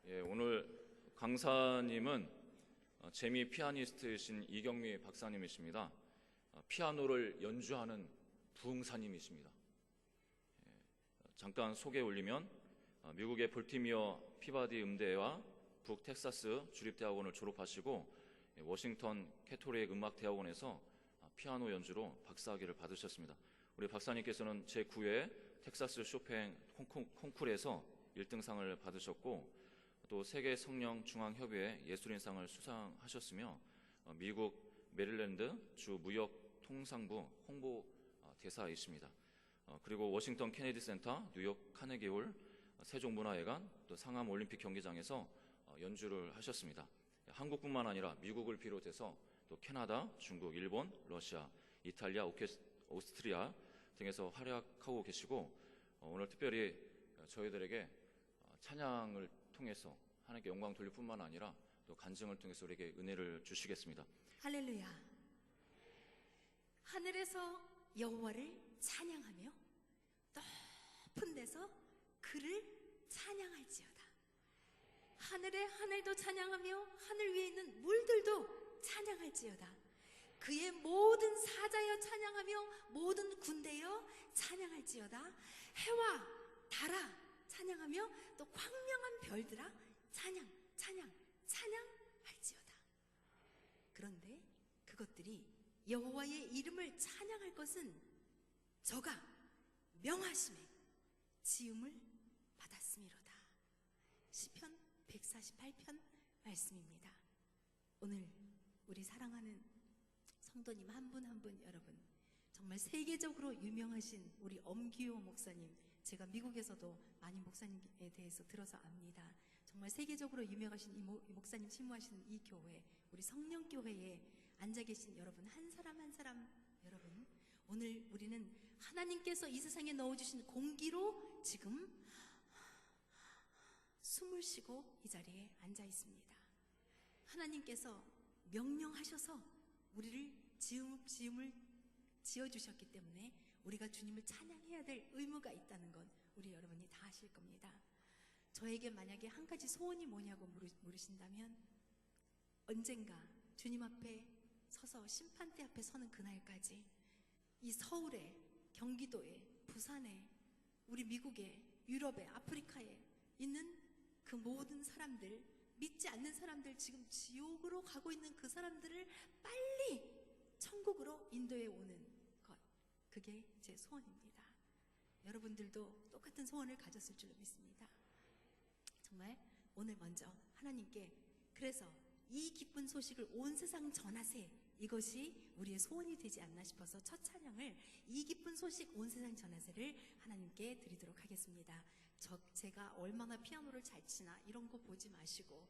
오늘 강사님은 재미 피아니스트이신 이경미 박사님이십니다. 피아노를 연주하는 부흥사님이십니다. 잠깐 소개 올리면 미국의 볼티미어 피바디 음대와 북텍사스 주립대학원을 졸업하시고 워싱턴 캐토릭 음악대학원에서 피아노 연주로 박사학위를 받으셨습니다. 우리 박사님께서는 제9회 텍사스 쇼팽 콩쿠르에서 1등상을 받으셨고 또 세계 성령 중앙협의회 예술인상을 수상하셨으며 미국 메릴랜드 주 무역통상부 홍보 대사이십니다. 그리고 워싱턴 케네디 센터, 뉴욕 카네기홀, 세종문화회관, 또 상암 올림픽 경기장에서 연주를 하셨습니다. 한국뿐만 아니라 미국을 비롯해서 또 캐나다, 중국, 일본, 러시아, 이탈리아, 오스트리아 등에서 활약하고 계시고 오늘 특별히 저희들에게 찬양을 통해서 하나님께 영광 돌릴 뿐만 아니라 또 간증을 통해서 우리에게 은혜를 주시겠습니다. 할렐루야. 하늘에서 여호와를 찬양하며 높은 데서 그를 찬양할지어다. 하늘의 하늘도 찬양하며 하늘 위에 있는 물들도 찬양할지어다. 그의 모든 사자여 찬양하며 모든 군대여 찬양할지어다. 해와 달아 찬양하며 또 광명한 별들아 찬양할지어다. 그런데 그것들이 여호와의 이름을 찬양할 것은 저가 명하심에 지음을 받았음이로다. 시편 148편 말씀입니다. 오늘 우리 사랑하는 성도님 한 분 한 분 여러분, 정말 세계적으로 유명하신 우리 엄기호 목사님, 제가 미국에서도 많이 목사님에 대해서 들어서 압니다. 정말 세계적으로 유명하신 이 목사님 신무하시는 이 교회, 우리 성령교회에 앉아 계신 여러분 한 사람 한 사람 여러분, 오늘 우리는 하나님께서 이 세상에 넣어주신 공기로 지금 숨을 쉬고 이 자리에 앉아 있습니다. 하나님께서 명령하셔서 우리를 지음을 지어주셨기 때문에 우리가 주님을 찬양해야 될 의무가 있다는 건 우리 여러분이 다 아실 겁니다. 저에게 만약에 한 가지 소원이 뭐냐고 물으신다면 언젠가 주님 앞에 서서 심판대 앞에 서는 그날까지 이 서울에, 경기도에, 부산에, 우리 미국에, 유럽에, 아프리카에 있는 그 모든 사람들, 믿지 않는 사람들, 지금 지옥으로 가고 있는 그 사람들을 빨리 천국으로 인도해 오는 것, 그게 제 소원입니다. 여러분들도 똑같은 소원을 가졌을 줄로 믿습니다. 정말 오늘 먼저 하나님께 그래서 이 기쁜 소식을 온 세상 전하세, 이것이 우리의 소원이 되지 않나 싶어서 첫 찬양을 이 기쁜 소식 온 세상 전하세를 하나님께 드리도록 하겠습니다. 제가 얼마나 피아노를 잘 치나 이런 거 보지 마시고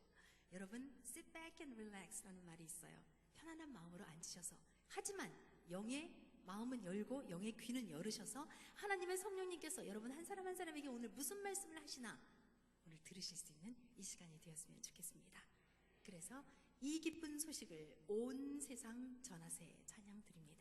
여러분 sit back and relax 라는 말이 있어요. 편안한 마음으로 앉으셔서, 하지만 영의 마음은 열고 영의 귀는 열으셔서 하나님의 성령님께서 여러분 한 사람 한 사람에게 오늘 무슨 말씀을 하시나 오늘 들으실 수 있는 이 시간이 되었으면 좋겠습니다. 그래서 이 기쁜 소식을 온 세상 전하세 찬양 드립니다.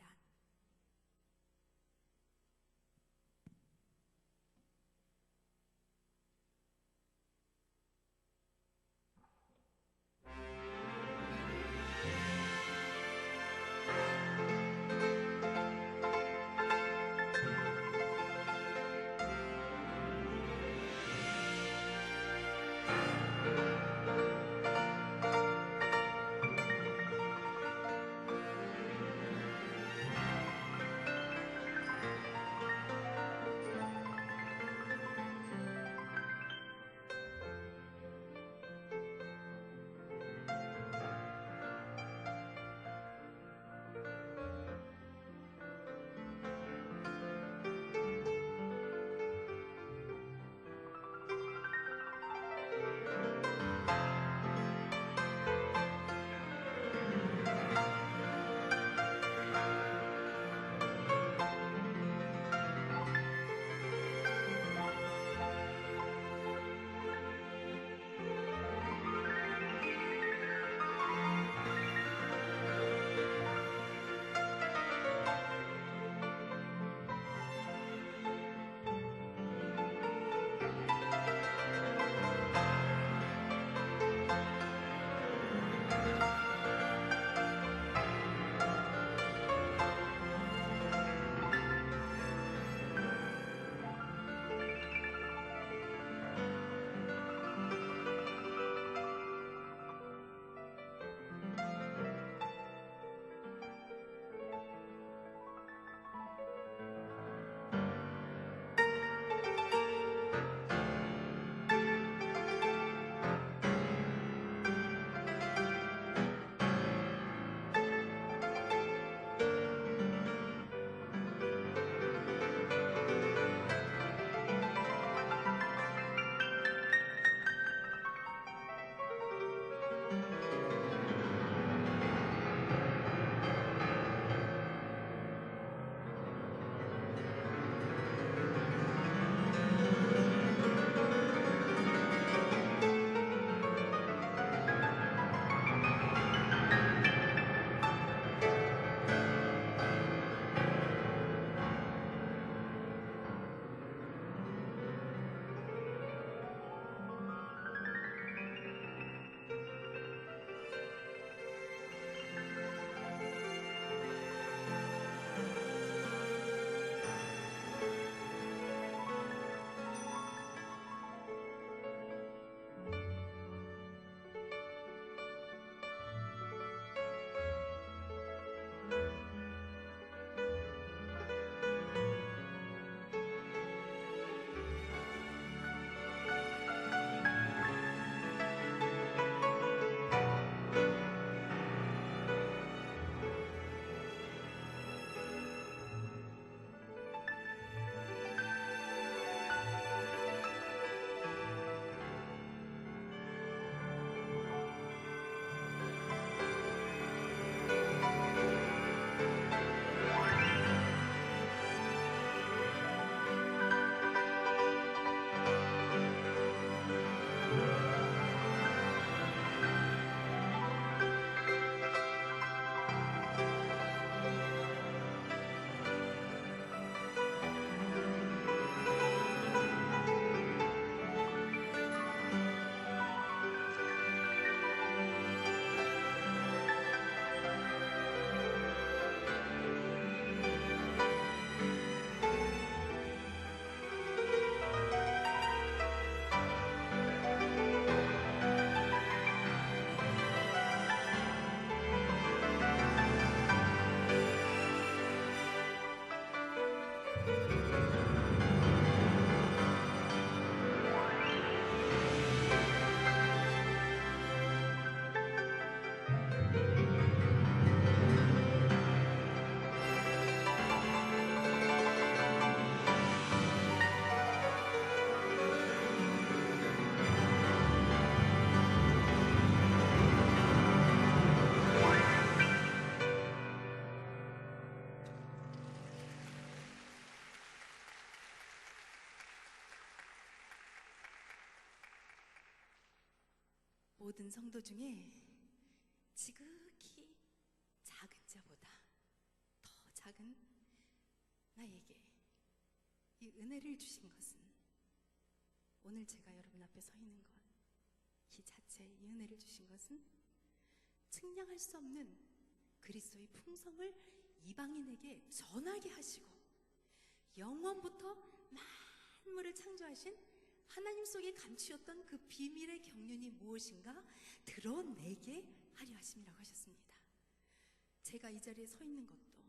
모든 성도 중에 지극히 작은 자보다 더 작은 나에게 이 은혜를 주신 것은, 오늘 제가 여러분 앞에 서 있는 것, 이 자체의 이 은혜를 주신 것은 측량할 수 없는 그리스도의 풍성을 이방인에게 전하게 하시고, 영원부터 만물을 창조하신 하나님 속에 감추었던 그 비밀의 경륜이 무엇인가 드러내게 하려 하심이라고 하셨습니다. 제가 이 자리에 서 있는 것도,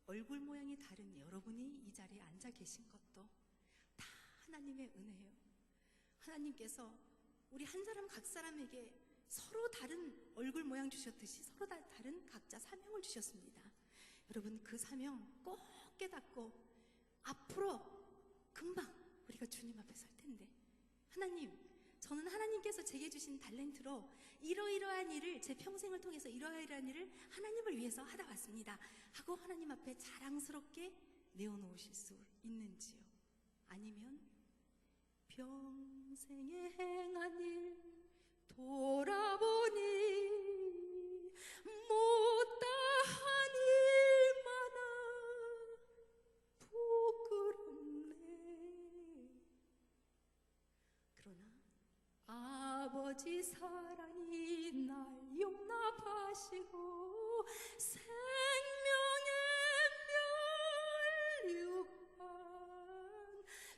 얼굴 모양이 다른 여러분이 이 자리에 앉아 계신 것도 다 하나님의 은혜예요. 하나님께서 우리 한 사람 각 사람에게 서로 다른 얼굴 모양 주셨듯이 서로 다른 각자 사명을 주셨습니다. 여러분, 그 사명 꼭 깨닫고 앞으로 금방 우리가 주님 앞에 설 텐데, 하나님, 저는 하나님께서 제게 주신 달란트로 이러이러한 일을, 제 평생을 통해서 이러이러한 일을 하나님을 위해서 하다 왔습니다 하고 하나님 앞에 자랑스럽게 내어놓으실 수 있는지요? 아니면 평생에 행한 일 돌아보니 못다한 일마나 부끄럽네. 그러나 아버지 사랑이 날 용납하시고 생명의 멸류관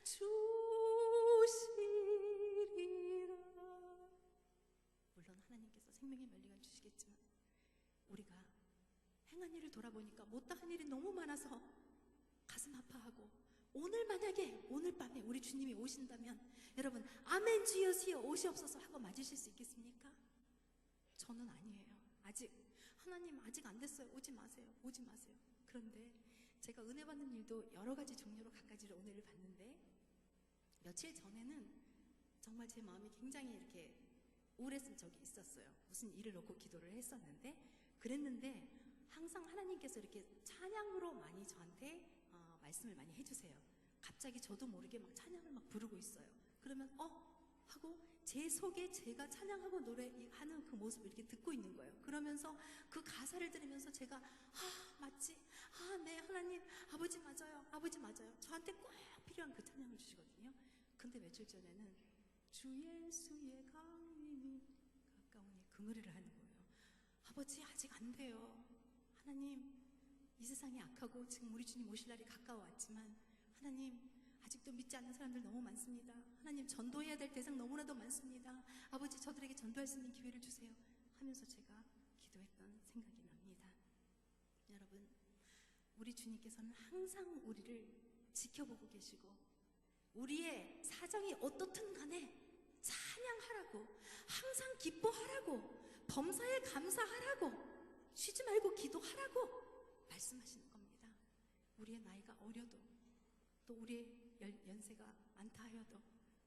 주시리라. 물론 하나님께서 생명의 멸류관 주시겠지만, 우리가 행한 일을 돌아보니까 못다한 일이 너무 많아서 가슴 아파하고, 오늘 만약에 오늘 밤에 우리 주님이 오신다면 여러분, 아멘 주여 주여 오시옵소서 하고 맞으실 수 있겠습니까? 저는 아니에요. 아직 하나님 아직 안 됐어요. 오지 마세요. 오지 마세요. 그런데 제가 은혜 받는 일도 여러 가지 종류로 각가지로 은혜를 받는데, 며칠 전에는 정말 제 마음이 굉장히 이렇게 우울했던 적이 있었어요. 무슨 일을 놓고 기도를 했었는데, 그랬는데 항상 하나님께서 이렇게 찬양으로 많이 저한테 말씀을 많이 해주세요. 갑자기 저도 모르게 막 찬양을 막 부르고 있어요. 그러면 하고 제 속에 제가 찬양하고 노래하는 그 모습을 이렇게 듣고 있는 거예요. 그러면서 그 가사를 들으면서 제가 맞지? 네, 하나님, 아버지 맞아요. 아버지 맞아요. 저한테 꼭 필요한 그 찬양을 주시거든요. 근데 며칠 전에는 주 예수의 강림이 가까우니 그 노래를 하는 거예요. 아버지, 아직 안 돼요. 하나님, 이 세상이 악하고 지금 우리 주님 오실 날이 가까워왔지만, 하나님, 아직도 믿지 않는 사람들 너무 많습니다. 하나님, 전도해야 될 대상 너무나도 많습니다. 아버지, 저들에게 전도할 수 있는 기회를 주세요 하면서 제가 기도했던 생각이 납니다. 여러분, 우리 주님께서는 항상 우리를 지켜보고 계시고, 우리의 사정이 어떻든 간에 찬양하라고, 항상 기뻐하라고, 범사에 감사하라고, 쉬지 말고 기도하라고 말씀하시는 겁니다. 우리의 나이가 어려도, 또 우리의 연세가 많다 하여도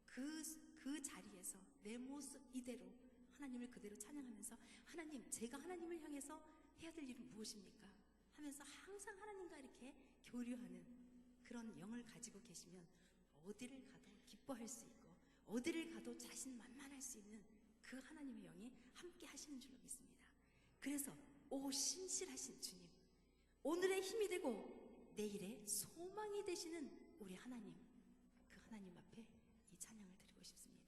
그 자리에서 내 모습 이대로 하나님을 그대로 찬양하면서, 하나님, 제가 하나님을 향해서 해야 될 일은 무엇입니까? 하면서 항상 하나님과 이렇게 교류하는 그런 영을 가지고 계시면 어디를 가도 기뻐할 수 있고, 어디를 가도 자신만만할 수 있는 그 하나님의 영이 함께 하시는 줄로 믿습니다. 그래서 오 신실하신 주님, 오늘의 힘이 되고 내일의 소망이 되시는 우리 하나님, 그 하나님 앞에 이 찬양을 드리고 싶습니다.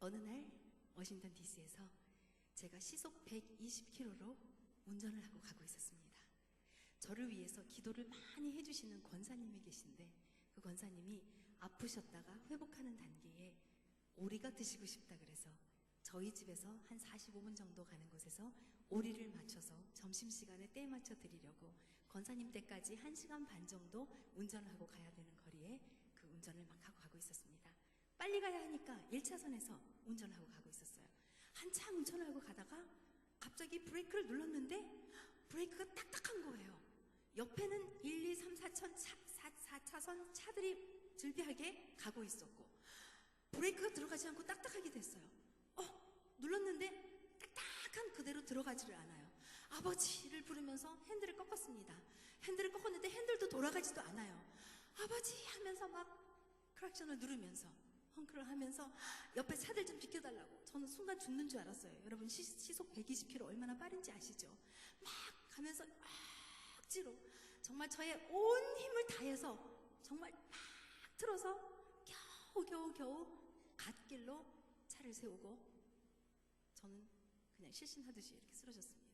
어느 날 워싱턴 DC에서 제가 시속 120km로 운전을 하고 가고 있었습니다. 저를 위해서 기도를 많이 해주시는 권사님이 계신데, 그 권사님이 아프셨다가 회복하는 단계에 오리가 드시고 싶다 그래서 저희 집에서 한 45분 정도 가는 곳에서 오리를 맞춰서 점심시간에 때에 맞춰 드리려고 권사님 댁까지 1시간 반 정도 운전을 하고 가야 되는 거리에 그 운전을 막 하고 가고 있었습니다. 빨리 가야 하니까 1차선에서 운전을 하고 가고 있었어요. 한참 운전을 하고 가다가 갑자기 브레이크를 눌렀는데 브레이크가 딱딱한 거예요. 옆에는 1, 2, 3, 4차선 차들이 즐비하게 가고 있었고 브레이크가 들어가지 않고 딱딱하게 됐어요. 눌렀는데 딱딱한 그대로 들어가지를 않아요. 아버지를 부르면서 핸들을 꺾었습니다. 핸들을 꺾었는데 핸들도 돌아가지도 않아요. 아버지 하면서 막 크락션을 누르면서 헝크를 하면서 옆에 차들 좀 비켜달라고. 저는 순간 죽는 줄 알았어요. 여러분 시속 120km 얼마나 빠른지 아시죠? 막 가면서 억지로 정말 저의 온 힘을 다해서 정말 막 틀어서 겨우 갓길로 차를 세우고 저는 그냥 실신하듯이 이렇게 쓰러졌습니다.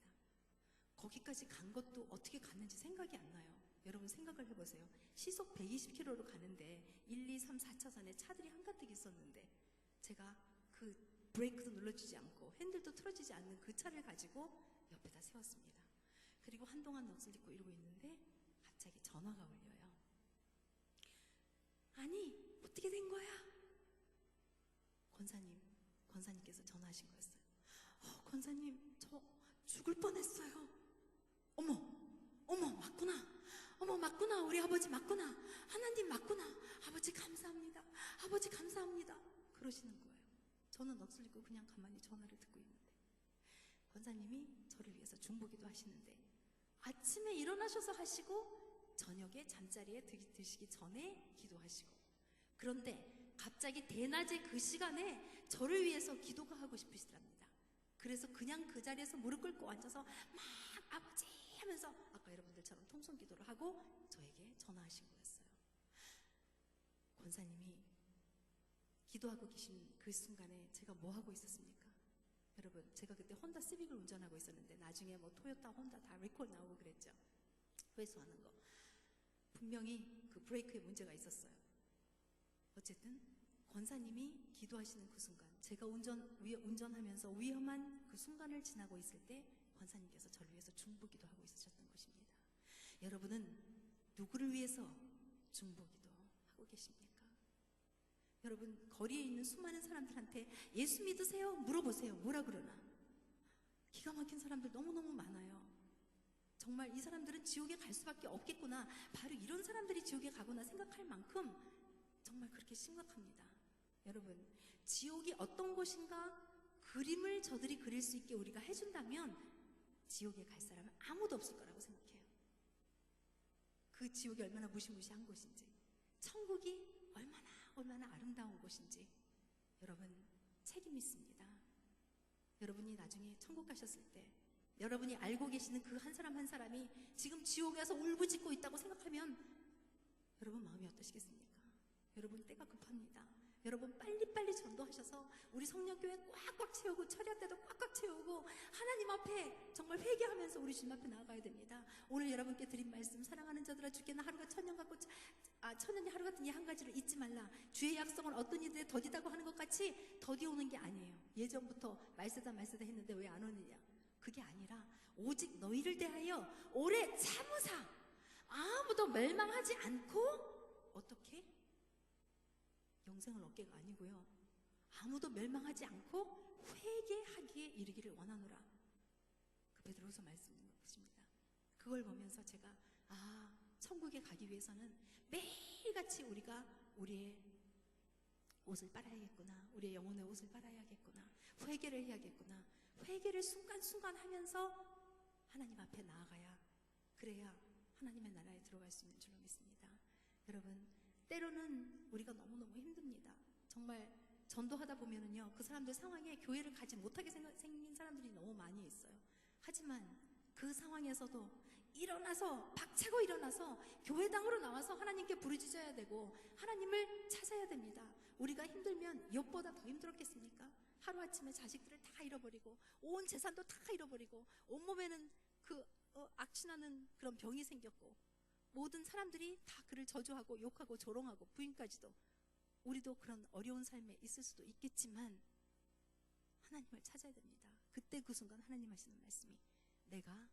거기까지 간 것도 어떻게 갔는지 생각이 안 나요. 여러분 생각을 해보세요. 시속 120km로 가는데 1, 2, 3, 4차선에 차들이 한가득 있었는데 제가 그 브레이크도 눌러주지 않고 핸들도 틀어지지 않는 그 차를 가지고 옆에다 세웠습니다. 그리고 한동안 넋을 잃고 이러고 있는데 갑자기 전화가 울려요. 아니 어떻게 된 거야? 권사님께서 전화하신 거였어요. 권사님 저 죽을 뻔했어요. 어머 맞구나. 우리 아버지 맞구나. 하나님 맞구나. 아버지 감사합니다. 아버지 감사합니다. 그러시는 거예요. 저는 넋을 잃고 그냥 가만히 전화를 듣고 있는데 권사님이 저를 위해서 중보기도 하시는데 아침에 일어나셔서 하시고 저녁에 잠자리에 드시기 전에 기도하시고, 그런데 갑자기 대낮에 그 시간에 저를 위해서 기도가 하고 싶으시답니다. 그래서 그냥 그 자리에서 무릎 꿇고 앉아서 막 아버지 하면서 아까 여러분들처럼 통성 기도를 하고 저에게 전화하신 거였어요. 권사님이 기도하고 계신 그 순간에 제가 뭐 하고 있었습니까? 여러분 제가 그때 혼다 시빅을 운전하고 있었는데 나중에 뭐 토요타, 혼다 다 리콜 나오고 그랬죠. 회수하는 거. 분명히 그 브레이크에 문제가 있었어요. 어쨌든 권사님이 기도하시는 그 순간, 제가 운전하면서 위험한 그 순간을 지나고 있을 때 권사님께서 저를 위해서 중보기도 하고 있으셨던 것입니다. 여러분은 누구를 위해서 중보기도 하고 계십니까? 여러분 거리에 있는 수많은 사람들한테 예수 믿으세요? 물어보세요. 뭐라 그러나? 기가 막힌 사람들 너무너무 많아요. 정말 이 사람들은 지옥에 갈 수밖에 없겠구나, 바로 이런 사람들이 지옥에 가구나 생각할 만큼 정말 그렇게 심각합니다. 여러분 지옥이 어떤 곳인가 그림을 저들이 그릴 수 있게 우리가 해준다면 지옥에 갈 사람은 아무도 없을 거라고 생각해요. 그 지옥이 얼마나 무시무시한 곳인지, 천국이 얼마나 아름다운 곳인지 여러분 책임 있습니다. 여러분이 나중에 천국 가셨을 때 여러분이 알고 계시는 그 한 사람 한 사람이 지금 지옥에 와서 울부짖고 있다고 생각하면 여러분 마음이 어떠시겠습니까? 여러분 때가 급합니다. 여러분 빨리빨리 전도하셔서 우리 성령교회 꽉꽉 채우고 철야 때도 꽉꽉 채우고 하나님 앞에 정말 회개하면서 우리 주님 앞에 나아가야 됩니다. 오늘 여러분께 드린 말씀, 사랑하는 자들아 주께는 하루가 천년 같고 천년이 하루 같은 이 한 가지를 잊지 말라. 주의 약속은 어떤 이들의 더디다고 하는 것 같이 더디 오는 게 아니에요. 예전부터 말세다 했는데 왜 안 오느냐? 그게 아니라 오직 너희를 대하여 오래 참으사 아무도 멸망하지 않고 어떻게? 영생을 얻게가 아니고요. 아무도 멸망하지 않고 회개하기에 이르기를 원하노라. 그 베드로서 말씀인 것입니다. 그걸 보면서 제가 천국에 가기 위해서는 매일같이 우리가 우리의 옷을 빨아야겠구나. 우리의 영혼의 옷을 빨아야겠구나. 회개를 해야겠구나. 회개를 순간순간 하면서 하나님 앞에 나아가야, 그래야 하나님의 나라에 들어갈 수 있는 줄로 믿습니다. 여러분 때로는 우리가 너무너무 힘듭니다. 정말 전도하다 보면은요, 그 사람들 상황에 교회를 가지 못하게 생긴 사람들이 너무 많이 있어요. 하지만 그 상황에서도 일어나서 박차고 일어나서 교회당으로 나와서 하나님께 부르짖어야 되고 하나님을 찾아야 됩니다. 우리가 힘들면 욥보다 더 힘들었겠습니까? 하루아침에 자식들을 다 잃어버리고 온 재산도 다 잃어버리고 온몸에는 그 악취나는 그런 병이 생겼고 모든 사람들이 다 그를 저주하고 욕하고 조롱하고 부인까지도. 우리도 그런 어려운 삶에 있을 수도 있겠지만 하나님을 찾아야 됩니다. 그때 그 순간 하나님 하시는 말씀이 내가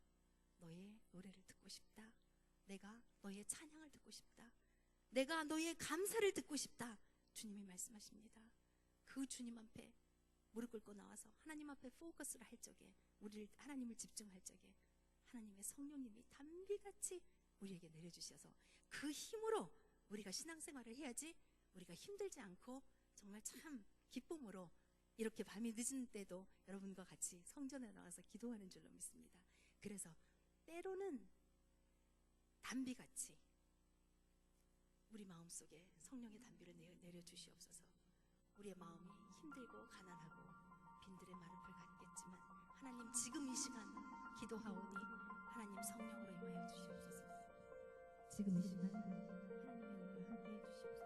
너의 노래를 듣고 싶다. 내가 너의 찬양을 듣고 싶다. 내가 너의 감사를 듣고 싶다. 주님이 말씀하십니다. 그 주님 앞에 무릎 꿇고 나와서 하나님 앞에 포커스를 할 적에, 우리를 하나님을 집중할 적에 하나님의 성령님이 단비같이 우리에게 내려주셔서 그 힘으로 우리가 신앙생활을 해야지 우리가 힘들지 않고 정말 참 기쁨으로 이렇게 밤이 늦은 때도 여러분과 같이 성전에 나와서 기도하는 줄로 믿습니다. 그래서 때로는 단비같이 우리 마음속에 성령의 단비를 내려주시옵소서. 우리의 마음이 힘들고 가난하고 빈들의 마름을 갖겠지만 하나님 지금 이 시간 기도하오니 하나님 성령으로 임하여 주시옵소서. 지금 이 시간 하나님의 은혜와 함께해 주시옵소서.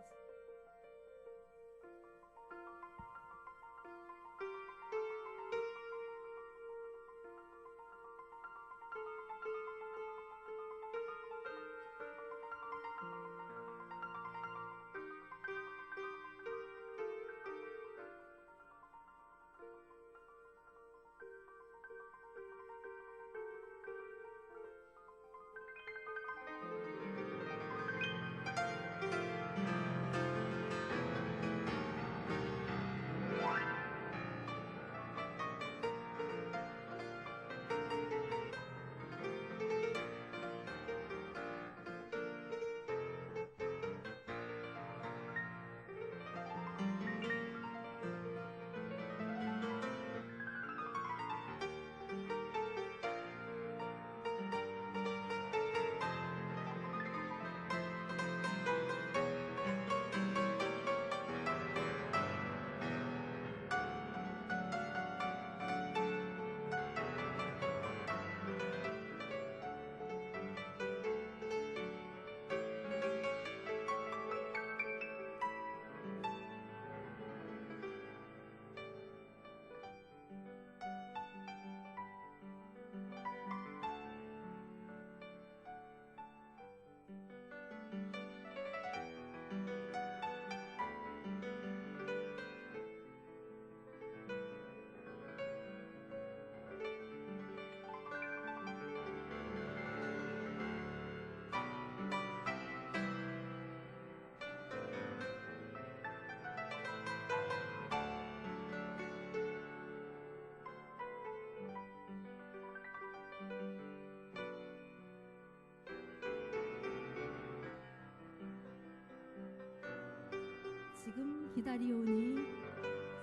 지금 기다리오니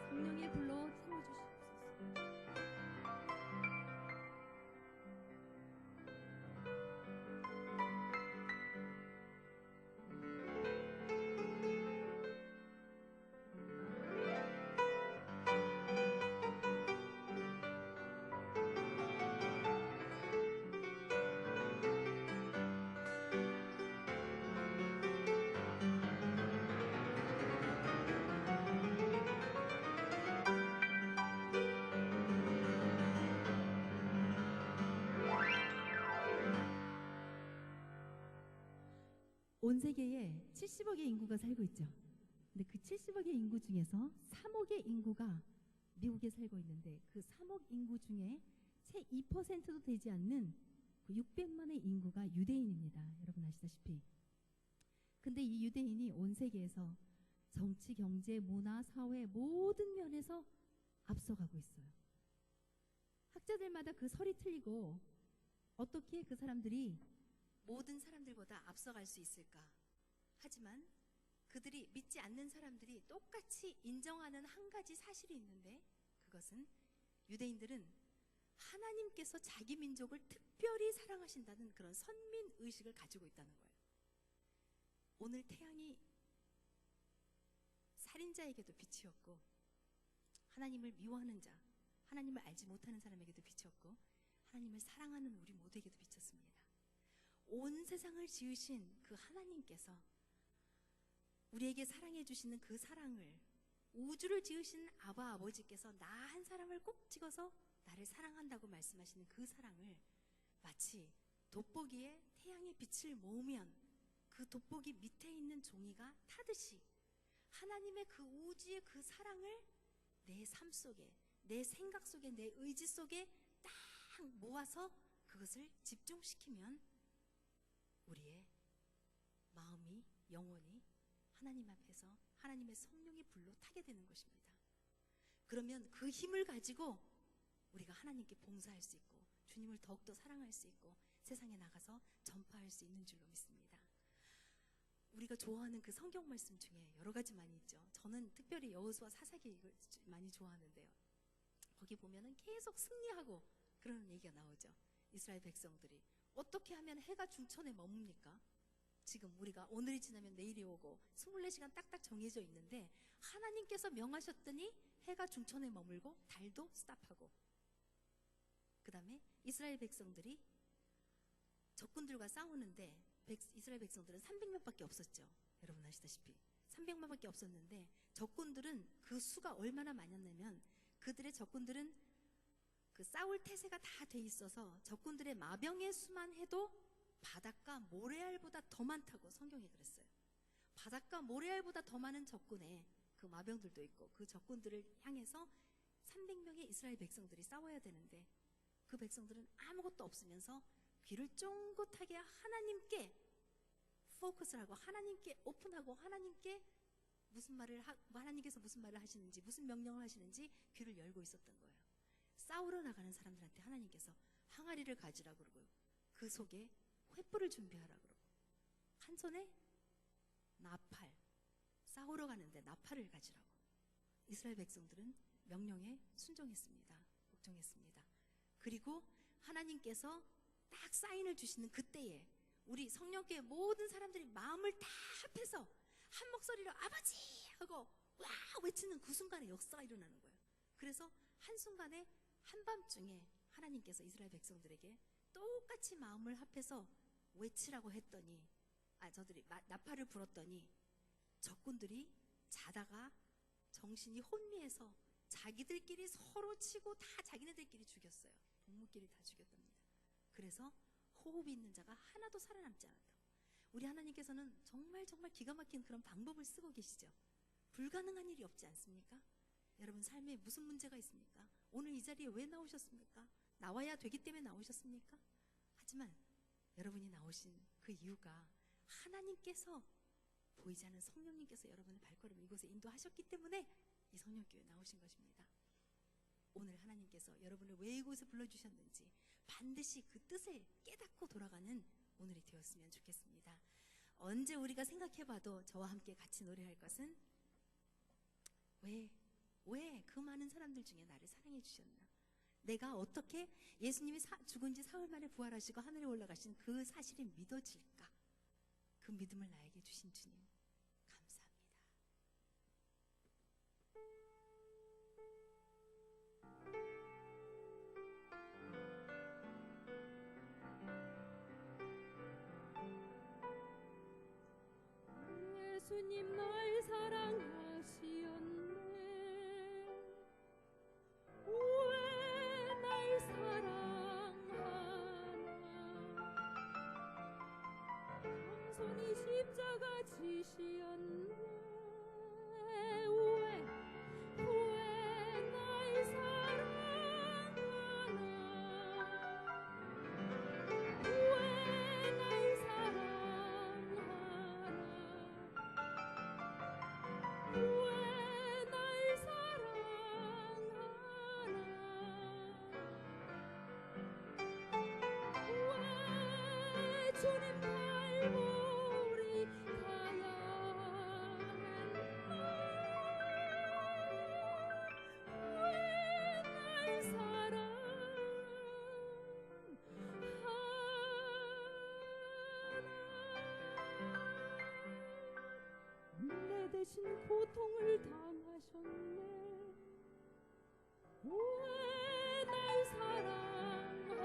성령의 불로 채워주시옵소서. 온 세계에 70억의 인구가 살고 있죠. 근데 그 70억의 인구 중에서 3억의 인구가 미국에 살고 있는데 그 3억 인구 중에 채 2%도 되지 않는 그 600만의 인구가 유대인입니다. 여러분 아시다시피. 근데 이 유대인이 온 세계에서 정치, 경제, 문화, 사회 모든 면에서 앞서가고 있어요. 학자들마다 그 설이 틀리고 어떻게 그 사람들이 모든 사람들보다 앞서갈 수 있을까? 하지만 그들이 믿지 않는 사람들이 똑같이 인정하는 한 가지 사실이 있는데 그것은 유대인들은 하나님께서 자기 민족을 특별히 사랑하신다는 그런 선민 의식을 가지고 있다는 거예요. 오늘 태양이 살인자에게도 빛이었고 하나님을 미워하는 자, 하나님을 알지 못하는 사람에게도 빛이었고 하나님을 사랑하는 우리 모두에게도 비쳤습니다. 온 세상을 지으신 그 하나님께서 우리에게 사랑해 주시는 그 사랑을 우주를 지으신 아바 아버지께서 나 한 사람을 꼭 찍어서 나를 사랑한다고 말씀하시는 그 사랑을 마치 돋보기에 태양의 빛을 모으면 그 돋보기 밑에 있는 종이가 타듯이 하나님의 그 우주의 그 사랑을 내 삶 속에, 내 생각 속에, 내 의지 속에 딱 모아서 그것을 집중시키면 우리의 마음이, 영혼이 하나님 앞에서 하나님의 성령의 불로 타게 되는 것입니다. 그러면 그 힘을 가지고 우리가 하나님께 봉사할 수 있고 주님을 더욱더 사랑할 수 있고 세상에 나가서 전파할 수 있는 줄로 믿습니다. 우리가 좋아하는 그 성경 말씀 중에 여러 가지 많이 있죠. 저는 특별히 여호수아 사사기를 많이 좋아하는데요. 거기 보면은 계속 승리하고 그러는 얘기가 나오죠. 이스라엘 백성들이 어떻게 하면 해가 중천에 머뭅니까? 지금 우리가 오늘이 지나면 내일이 오고 24시간 딱딱 정해져 있는데 하나님께서 명하셨더니 해가 중천에 머물고 달도 스탑하고, 그 다음에 이스라엘 백성들이 적군들과 싸우는데 이스라엘 백성들은 300명밖에 없었죠. 여러분 아시다시피 300만밖에 없었는데 적군들은 그 수가 얼마나 많았냐면 그들의 적군들은 그 싸울 태세가 다 돼 있어서 적군들의 마병의 수만 해도 바닷가 모래알보다 더 많다고 성경이 그랬어요. 바닷가 모래알보다 더 많은 적군에 그 마병들도 있고 그 적군들을 향해서 300명의 이스라엘 백성들이 싸워야 되는데 그 백성들은 아무것도 없으면서 귀를 쫑긋하게 하나님께 포커스를 하고 하나님께 오픈하고 하나님께 하나님께서 무슨 말을 하시는지 무슨 명령을 하시는지 귀를 열고 있었던 거예요. 싸우러 나가는 사람들한테 하나님께서 항아리를 가지라 그러고 그 속에 횃불을 준비하라 그러고 한 손에 나팔, 싸우러 가는데 나팔을 가지라고. 이스라엘 백성들은 명령에 순종했습니다. 복종했습니다. 그리고 하나님께서 딱 사인을 주시는 그때에 우리 성령교회 모든 사람들이 마음을 다 합해서 한 목소리로 아버지 하고 와 외치는 그 순간에 역사가 일어나는 거예요. 그래서 한순간에 한밤중에 하나님께서 이스라엘 백성들에게 똑같이 마음을 합해서 외치라고 했더니 저들이 나팔을 불었더니 적군들이 자다가 정신이 혼미해서 자기들끼리 서로 치고 다 자기네들끼리 죽였어요. 동무끼리 다 죽였답니다. 그래서 호흡이 있는 자가 하나도 살아남지 않았다고. 우리 하나님께서는 정말 기가 막힌 그런 방법을 쓰고 계시죠. 불가능한 일이 없지 않습니까? 여러분 삶에 무슨 문제가 있습니까? 오늘 이 자리에 왜 나오셨습니까? 나와야 되기 때문에 나오셨습니까? 하지만 여러분이 나오신 그 이유가 하나님께서 보이지 않는 성령님께서 여러분의 발걸음을 이곳에 인도하셨기 때문에 이 성령교회에 나오신 것입니다. 오늘 하나님께서 여러분을 왜 이곳에 불러주셨는지 반드시 그 뜻을 깨닫고 돌아가는 오늘이 되었으면 좋겠습니다. 언제 우리가 생각해봐도 저와 함께 같이 노래할 것은 왜 그 많은 사람들 중에 나를 사랑해 주셨나? 내가 어떻게 예수님이 죽은 지 사흘 만에 부활하시고 하늘에 올라가신 그 사실이 믿어질까? 그 믿음을 나에게 주신 주님 감사합니다. 예수님 날 사랑하시었네. 왜 날 사랑하나? 장손이 십자가 지시었네. 왜 날 사랑하나? 왜 날 사랑하나? 왜 날 사랑하나? 왜 주님 발볼이 가야 했나? 왜 날 사랑하나? 내 대신 고통을 당하셨네. 왜 날 사랑하나?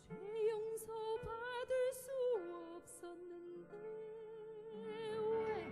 죄 용서 받을 수 없었는데 왜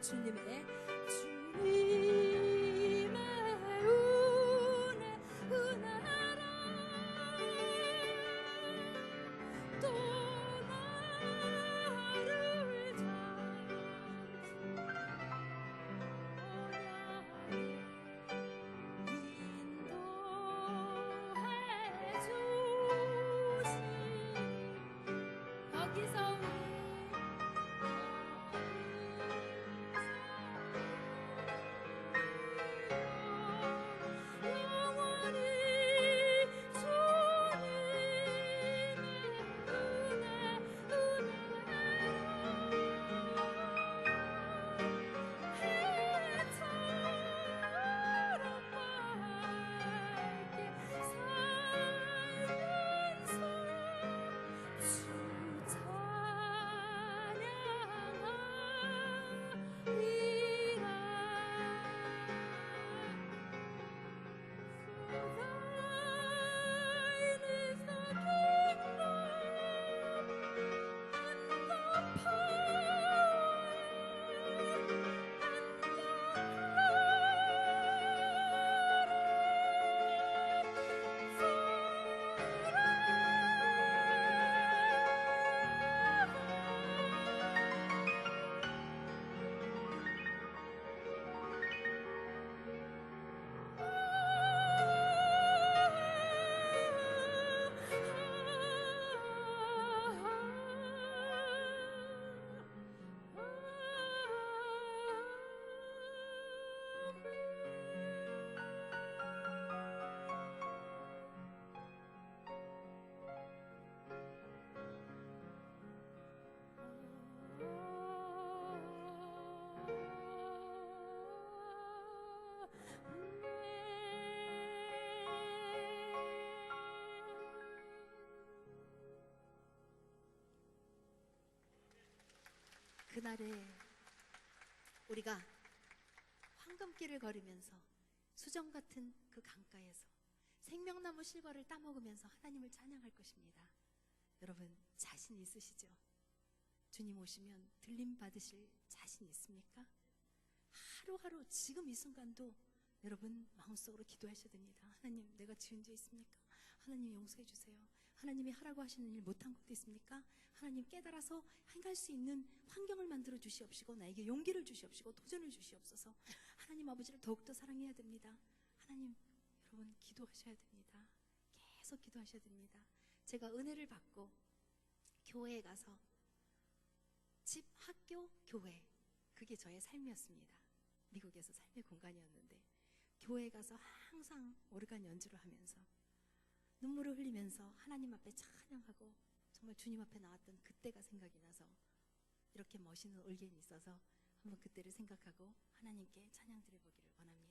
주님의 은혜라 또 나를 인도해 주시 여기서 영원히 주님의 해처럼 밝게 살면서 주 그날에 우리가 황금길을 걸으면서 수정 같은 그 강가에서 생명나무 실과를 따먹으면서 하나님을 찬양할 것입니다. 여러분 자신 있으시죠? 주님 오시면 들림 받으실 자신 있습니까? 하루하루 지금 이 순간도 여러분 마음속으로 기도하셔야 됩니다. 하나님 내가 지은 죄 있습니까? 하나님 용서해 주세요. 하나님이 하라고 하시는 일 못한 것도 있습니까? 하나님 깨달아서 행할 수 있는 환경을 만들어 주시옵시고 나에게 용기를 주시옵시고 도전을 주시옵소서. 하나님 아버지를 더욱더 사랑해야 됩니다. 하나님 여러분 기도하셔야 됩니다. 계속 기도하셔야 됩니다. 제가 은혜를 받고 교회에 가서 집, 학교, 교회 그게 저의 삶이었습니다. 미국에서 삶의 공간이었는데 교회에 가서 항상 오르간 연주를 하면서 눈물을 흘리면서 하나님 앞에 찬양하고 정말 주님 앞에 나왔던 그때가 생각이 나서 이렇게 멋있는 올겐이 있어서 한번 그때를 생각하고 하나님께 찬양 드려보기를 원합니다.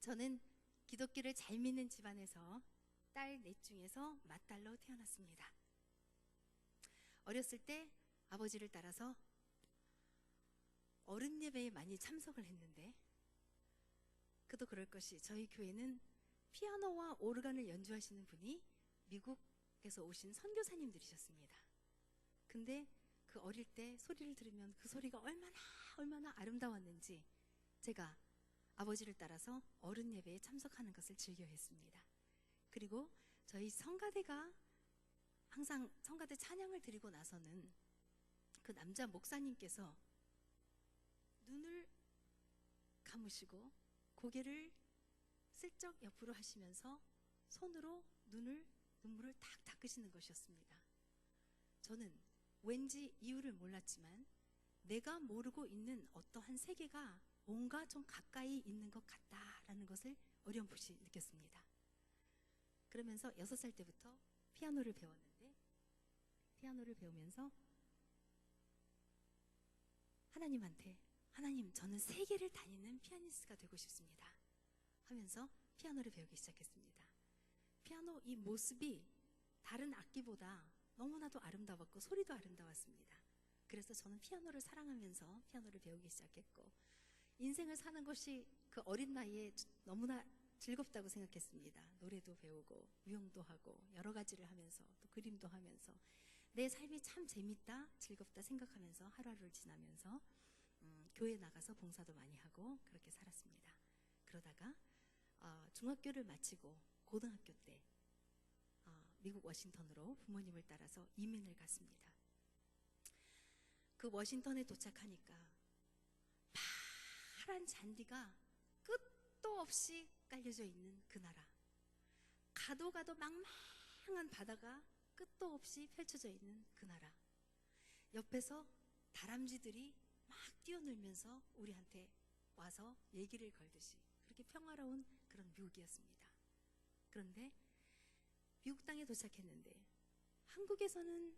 저는 기독교를 잘 믿는 집안에서 딸 넷 중에서 맏딸로 태어났습니다. 어렸을 때 아버지를 따라서 어른 예배에 많이 참석을 했는데, 그도 그럴 것이 저희 교회는 피아노와 오르간을 연주하시는 분이 미국에서 오신 선교사님들이셨습니다. 근데 그 어릴 때 소리를 들으면 그 소리가 얼마나 아름다웠는지 제가 아버지를 따라서 어른 예배에 참석하는 것을 즐겨했습니다. 그리고 저희 성가대가 항상 성가대 찬양을 드리고 나서는 그 남자 목사님께서 눈을 감으시고 고개를 슬쩍 옆으로 하시면서 손으로 눈물을 탁 닦으시는 것이었습니다. 저는 왠지 이유를 몰랐지만 내가 모르고 있는 어떠한 세계가 뭔가 좀 가까이 있는 것 같다라는 것을 어렴풋이 느꼈습니다. 그러면서 6살 때부터 피아노를 배웠는데, 피아노를 배우면서 하나님한테, 하나님, 저는 세계를 다니는 피아니스트가 되고 싶습니다 하면서 피아노를 배우기 시작했습니다. 피아노 이 모습이 다른 악기보다 너무나도 아름다웠고 소리도 아름다웠습니다. 그래서 저는 피아노를 사랑하면서 피아노를 배우기 시작했고, 인생을 사는 것이 그 어린 나이에 너무나 즐겁다고 생각했습니다. 노래도 배우고 무용도 하고 여러 가지를 하면서 또 그림도 하면서 내 삶이 참 재밌다, 즐겁다 생각하면서 하루하루를 지나면서 교회 나가서 봉사도 많이 하고 그렇게 살았습니다. 그러다가 중학교를 마치고 고등학교 때 미국 워싱턴으로 부모님을 따라서 이민을 갔습니다. 그 워싱턴에 도착하니까 파란 잔디가 끝도 없이 깔려져 있는 그 나라, 가도 망망한 바다가 끝도 없이 펼쳐져 있는 그 나라, 옆에서 다람쥐들이 막 뛰어놀면서 우리한테 와서 얘기를 걸듯이 그렇게 평화로운 그런 미국이었습니다. 그런데 미국 땅에 도착했는데 한국에서는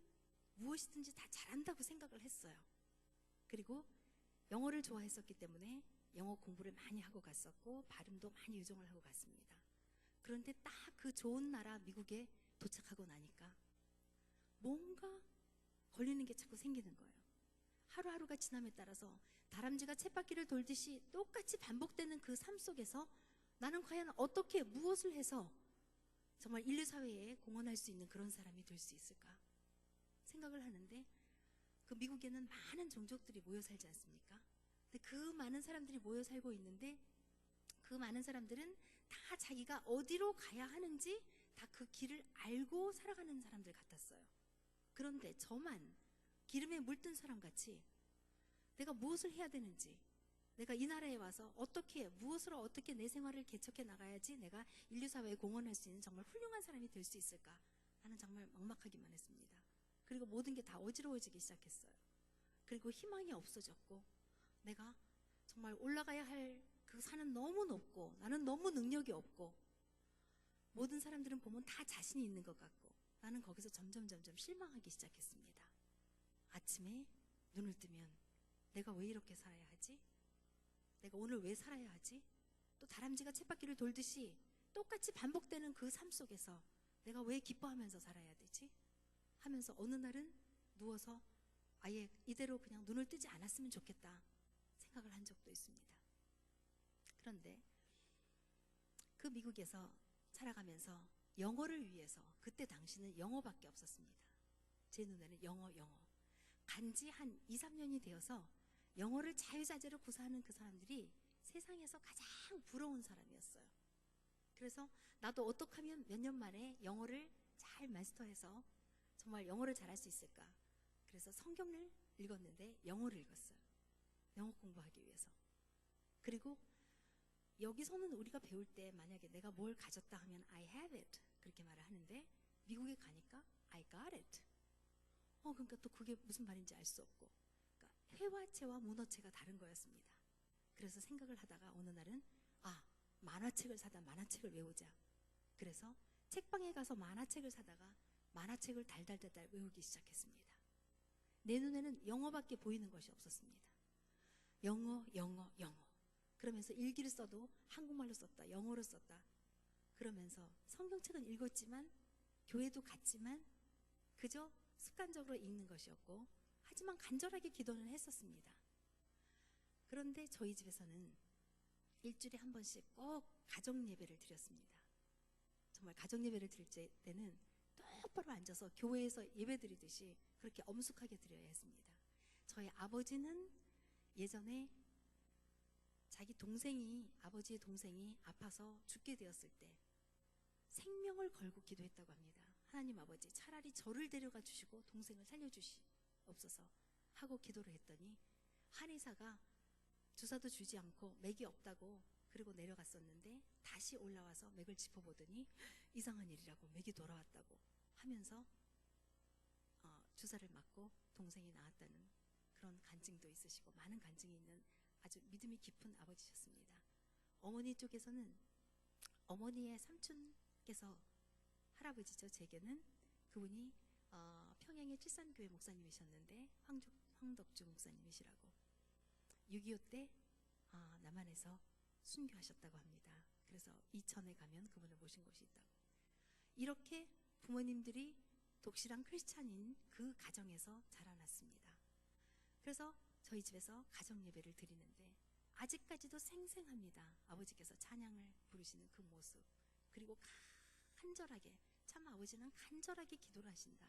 무엇이든지 다 잘한다고 생각을 했어요. 그리고 영어를 좋아했었기 때문에 영어 공부를 많이 하고 갔었고 발음도 많이 유정을 하고 갔습니다. 그런데 딱 그 좋은 나라 미국에 도착하고 나니까 뭔가 걸리는 게 자꾸 생기는 거예요. 하루하루가 지남에 따라서 다람쥐가 쳇바퀴를 돌듯이 똑같이 반복되는 그 삶 속에서 나는 과연 어떻게 무엇을 해서 정말 인류 사회에 공헌할 수 있는 그런 사람이 될 수 있을까 생각을 하는데, 그 미국에는 많은 종족들이 모여 살지 않습니까? 근데 그 많은 사람들이 모여 살고 있는데 그 많은 사람들은 다 자기가 어디로 가야 하는지 다 그 길을 알고 살아가는 사람들 같았어요. 그런데 저만 기름에 물든 사람 같이 내가 무엇을 해야 되는지, 내가 이 나라에 와서 무엇으로 어떻게 내 생활을 개척해 나가야지 내가 인류사회에 공헌할 수 있는 정말 훌륭한 사람이 될 수 있을까, 나는 정말 막막하기만 했습니다. 그리고 모든 게 다 어지러워지기 시작했어요. 그리고 희망이 없어졌고, 내가 정말 올라가야 할 그 산은 너무 높고 나는 너무 능력이 없고, 모든 사람들은 보면 다 자신이 있는 것 같고, 나는 거기서 점점 실망하기 시작했습니다. 아침에 눈을 뜨면 내가 왜 이렇게 살아야 하지? 내가 오늘 왜 살아야 하지? 또 다람쥐가 쳇바퀴를 돌듯이 똑같이 반복되는 그 삶 속에서 내가 왜 기뻐하면서 살아야 되지? 하면서 어느 날은 누워서 아예 이대로 그냥 눈을 뜨지 않았으면 좋겠다 생각을 한 적도 있습니다. 그런데 그 미국에서 살아가면서 영어를 위해서, 그때 당시는 영어밖에 없었습니다. 제 눈에는 영어. 간지 한 2, 3년이 되어서 영어를 자유자재로 구사하는 그 사람들이 세상에서 가장 부러운 사람이었어요. 그래서 나도 어떻게 하면 몇 년 만에 영어를 잘 마스터해서 정말 영어를 잘할 수 있을까? 그래서 성경을 읽었는데 영어를 읽었어요. 영어 공부하기 위해서. 그리고 여기서는 우리가 배울 때 만약에 내가 뭘 가졌다 하면 I have it 그렇게 말을 하는데, 미국에 가니까 I got it. 그러니까 또 그게 무슨 말인지 알 수 없고, 그러니까 회화체와 문어체가 다른 거였습니다. 그래서 생각을 하다가 어느 날은 만화책을 사다 만화책을 외우자. 그래서 책방에 가서 만화책을 사다가 만화책을 달달달달 외우기 시작했습니다. 내 눈에는 영어밖에 보이는 것이 없었습니다. 영어. 그러면서 일기를 써도 한국말로 썼다, 영어로 썼다. 그러면서 성경책은 읽었지만 교회도 갔지만 그저 습관적으로 읽는 것이었고, 하지만 간절하게 기도는 했었습니다. 그런데 저희 집에서는 일주일에 한 번씩 꼭 가정 예배를 드렸습니다. 정말 가정 예배를 드릴 때는 똑바로 앉아서 교회에서 예배 드리듯이 그렇게 엄숙하게 드려야 했습니다. 저희 아버지는 예전에 아버지의 동생이 아파서 죽게 되었을 때 생명을 걸고 기도했다고 합니다. 하나님 아버지, 차라리 저를 데려가 주시고 동생을 살려주시옵소서 하고 기도를 했더니 한의사가 주사도 주지 않고 맥이 없다고 그리고 내려갔었는데, 다시 올라와서 맥을 짚어보더니 이상한 일이라고, 맥이 돌아왔다고 하면서 주사를 맞고 동생이 나았다는 그런 간증도 있으시고, 많은 간증이 있는 아주 믿음이 깊은 아버지셨습니다. 어머니 쪽에서는 어머니의 삼촌께서 할아버지죠. 제게는 그분이 평양의 칠산교회 목사님이셨는데 황덕주 목사님이시라고, 6.25 때 남한에서 순교하셨다고 합니다. 그래서 이천에 가면 그분을 모신 곳이 있다고. 이렇게 부모님들이 독실한 크리스찬인 그 가정에서 자라났습니다. 그래서 저희 집에서 가정 예배를 드리는데 아직까지도 생생합니다. 아버지께서 찬양을 부르시는 그 모습, 그리고 간절하게, 참 아버지는 간절하게 기도를 하신다.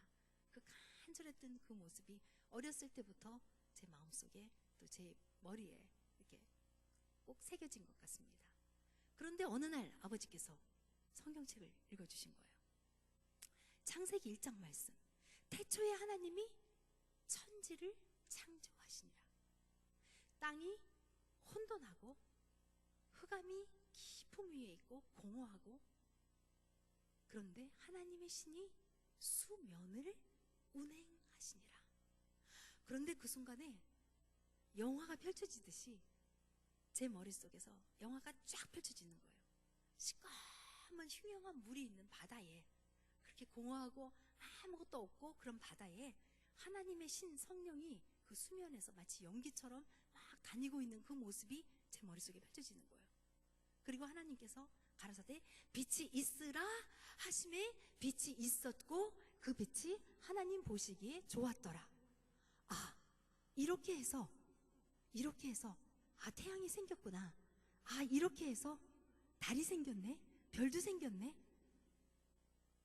그 간절했던 그 모습이 어렸을 때부터 제 마음속에 또 제 머리에 이렇게 꼭 새겨진 것 같습니다. 그런데 어느 날 아버지께서 성경책을 읽어주신 거예요. 창세기 1장 말씀. 태초에 하나님이 천지를 창조하시니라. 땅이 혼돈하고 흑암이 깊음 위에 있고 공허하고, 그런데 하나님의 신이 수면을 운행하시니라. 그런데 그 순간에 영화가 펼쳐지듯이 제 머릿속에서 영화가 쫙 펼쳐지는 거예요. 시꺼먼 흉흉한 물이 있는 바다에, 그렇게 공허하고 아무것도 없고 그런 바다에 하나님의 신 성령이 그 수면에서 마치 연기처럼 막 다니고 있는 그 모습이 제 머릿속에 펼쳐지는 거예요. 그리고 하나님께서 가라사대 빛이 있으라 하심에 빛이 있었고 그 빛이 하나님 보시기에 좋았더라. 이렇게 해서 태양이 생겼구나. 이렇게 해서 달이 생겼네, 별도 생겼네.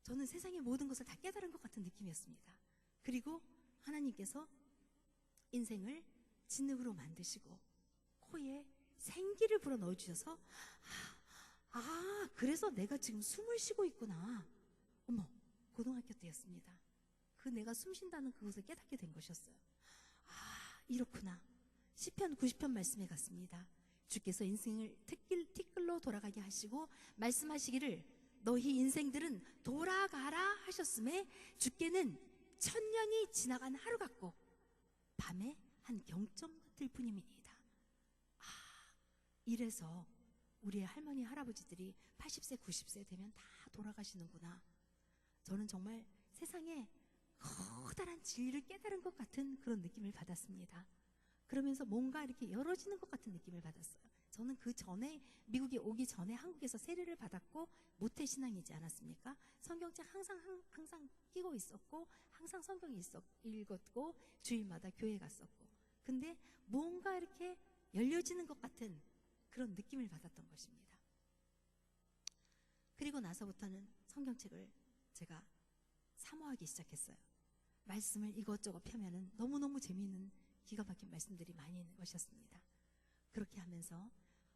저는 세상의 모든 것을 다 깨달은 것 같은 느낌이었습니다. 그리고 하나님께서 인생을 진흙으로 만드시고 코에 생기를 불어 넣어주셔서 그래서 내가 지금 숨을 쉬고 있구나. 어머, 고등학교 때였습니다. 그 내가 숨 쉰다는 그것을 깨닫게 된 것이었어요. 이렇구나. 시편 90편 말씀에 갔습니다. 주께서 인생을 티끌로 돌아가게 하시고 말씀하시기를 너희 인생들은 돌아가라 하셨음에 주께는 천년이 지나간 하루 같고 밤에 한 경점 같을 뿐입니다. 이래서 우리의 할머니 할아버지들이 80세 90세 되면 다 돌아가시는구나. 저는 정말 세상에 커다란 진리를 깨달은 것 같은 그런 느낌을 받았습니다. 그러면서 뭔가 이렇게 열어지는 것 같은 느낌을 받았어요. 저는 그 전에, 미국에 오기 전에 한국에서 세례를 받았고 모태신앙이지 않았습니까? 성경책 항상 끼고 있었고 항상 성경 읽었고 주일마다 교회 갔었고, 근데 뭔가 이렇게 열려지는 것 같은 그런 느낌을 받았던 것입니다. 그리고 나서부터는 성경책을 제가 사모하기 시작했어요. 말씀을 이것저것 펴면은 너무너무 재미있는 기가 막힌 말씀들이 많이 있는 것이었습니다. 그렇게 하면서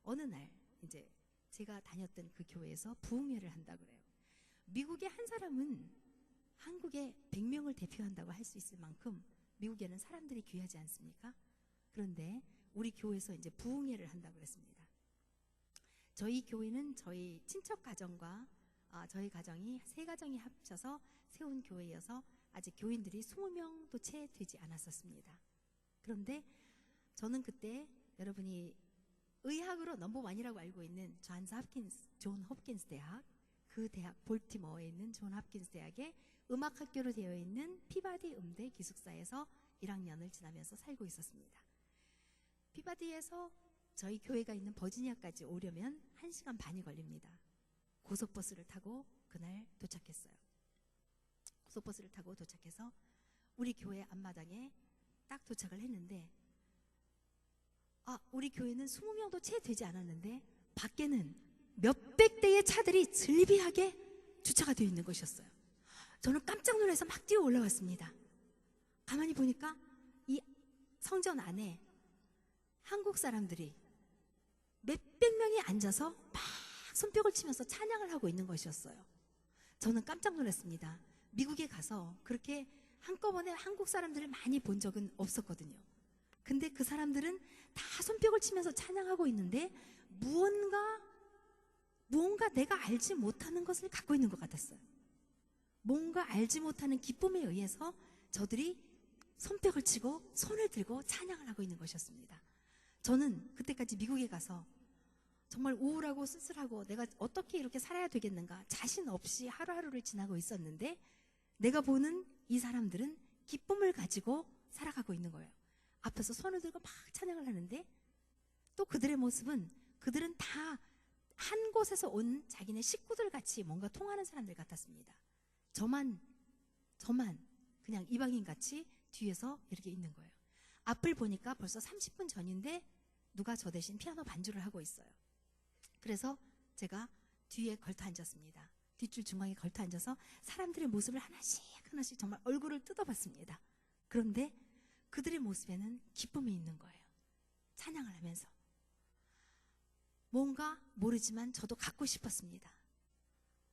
어느 날 이제 제가 다녔던 그 교회에서 부흥회를 한다고 그래요. 미국의 한 사람은 한국의 100명을 대표한다고 할 수 있을 만큼 미국에는 사람들이 귀하지 않습니까? 그런데 우리 교회에서 이제 부흥회를 한다고 그랬습니다. 저희 교회는 저희 친척 가정과 저희 가정이 세 가정이 합쳐서 세운 교회여서 아직 교인들이 20명도 채 되지 않았었습니다. 그런데 저는 그때 여러분이 의학으로 넘버원이라고 알고 있는 존 홉킨스 대학, 그 대학 볼티모어에 있는 존 홉킨스 대학의 음악학교로 되어 있는 피바디 음대 기숙사에서 1학년을 지나면서 살고 있었습니다. 피바디에서 저희 교회가 있는 버지니아까지 오려면 1시간 반이 걸립니다. 고속버스를 타고 그날 도착했어요. 고속버스를 타고 도착해서 우리 교회 앞마당에 딱 도착을 했는데, 우리 교회는 20명도 채 되지 않았는데 밖에는 몇백 대의 차들이 즐비하게 주차가 되어 있는 것이었어요. 저는 깜짝 놀라서 막 뛰어 올라왔습니다. 가만히 보니까 이 성전 안에 한국 사람들이 몇백 명이 앉아서 막 손뼉을 치면서 찬양을 하고 있는 것이었어요. 저는 깜짝 놀랐습니다. 미국에 가서 그렇게 한꺼번에 한국 사람들을 많이 본 적은 없었거든요. 근데 그 사람들은 다 손뼉을 치면서 찬양하고 있는데 무언가 내가 알지 못하는 것을 갖고 있는 것 같았어요. 뭔가 알지 못하는 기쁨에 의해서 저들이 손뼉을 치고 손을 들고 찬양을 하고 있는 것이었습니다. 저는 그때까지 미국에 가서 정말 우울하고 쓸쓸하고 내가 어떻게 이렇게 살아야 되겠는가 자신 없이 하루하루를 지나고 있었는데, 내가 보는 이 사람들은 기쁨을 가지고 살아가고 있는 거예요. 앞에서 손을 들고 막 찬양을 하는데, 또 그들의 모습은 그들은 다 한 곳에서 온 자기네 식구들 같이 뭔가 통하는 사람들 같았습니다. 저만 그냥 이방인 같이 뒤에서 이렇게 있는 거예요. 앞을 보니까 벌써 30분 전인데 누가 저 대신 피아노 반주를 하고 있어요. 그래서 제가 뒤에 걸터 앉았습니다. 뒷줄 중앙에 걸터 앉아서 사람들의 모습을 하나씩 정말 얼굴을 뜯어봤습니다. 그런데 그들의 모습에는 기쁨이 있는 거예요. 찬양을 하면서. 뭔가 모르지만 저도 갖고 싶었습니다.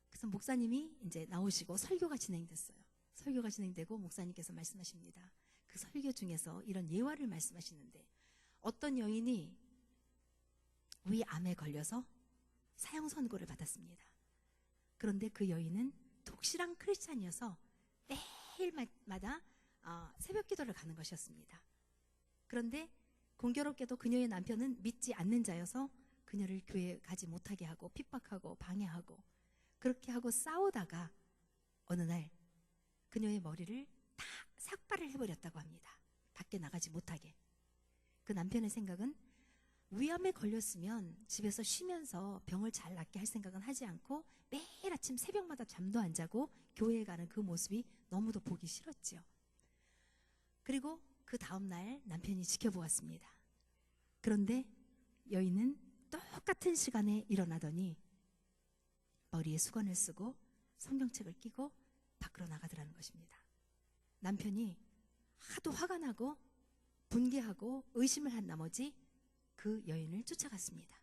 그래서 목사님이 이제 나오시고 설교가 진행됐어요. 설교가 진행되고 목사님께서 말씀하십니다. 그 설교 중에서 이런 예화를 말씀하시는데, 어떤 여인이 위암에 걸려서 사형 선고를 받았습니다. 그런데 그 여인은 독실한 크리스찬이어서 매일마다 새벽 기도를 가는 것이었습니다. 그런데 공교롭게도 그녀의 남편은 믿지 않는 자여서 그녀를 교회에 가지 못하게 하고 핍박하고 방해하고 그렇게 하고 싸우다가 어느 날 그녀의 머리를 다 삭발을 해버렸다고 합니다. 밖에 나가지 못하게. 그 남편의 생각은 위암에 걸렸으면 집에서 쉬면서 병을 잘 낫게 할 생각은 하지 않고 매일 아침 새벽마다 잠도 안 자고 교회에 가는 그 모습이 너무도 보기 싫었지요. 그리고 그 다음날 남편이 지켜보았습니다. 그런데 여인은 똑같은 시간에 일어나더니 머리에 수건을 쓰고 성경책을 끼고 밖으로 나가더라는 것입니다. 남편이 하도 화가 나고 분개하고 의심을 한 나머지 그 여인을 쫓아갔습니다.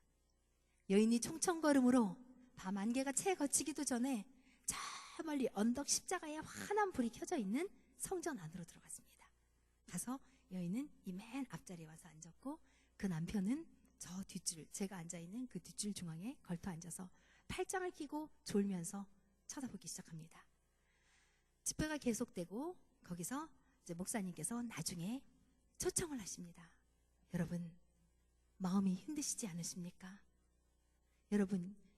여인이 총청걸음으로 밤 안개가 채 걷히기도 전에 저 멀리 언덕 십자가에 환한 불이 켜져 있는 성전 안으로 들어갔습니다. 가서 여인은 이 맨 앞자리에 와서 앉았고, 그 남편은 저 뒷줄, 제가 앉아있는 그 뒷줄 중앙에 걸터 앉아서 팔짱을 끼고 졸면서 쳐다보기 시작합니다. 집회가 계속되고 거기서 이제 목사님께서 나중에 초청을 하십니다. 여러분, 마음이 힘드시지 않으십니까?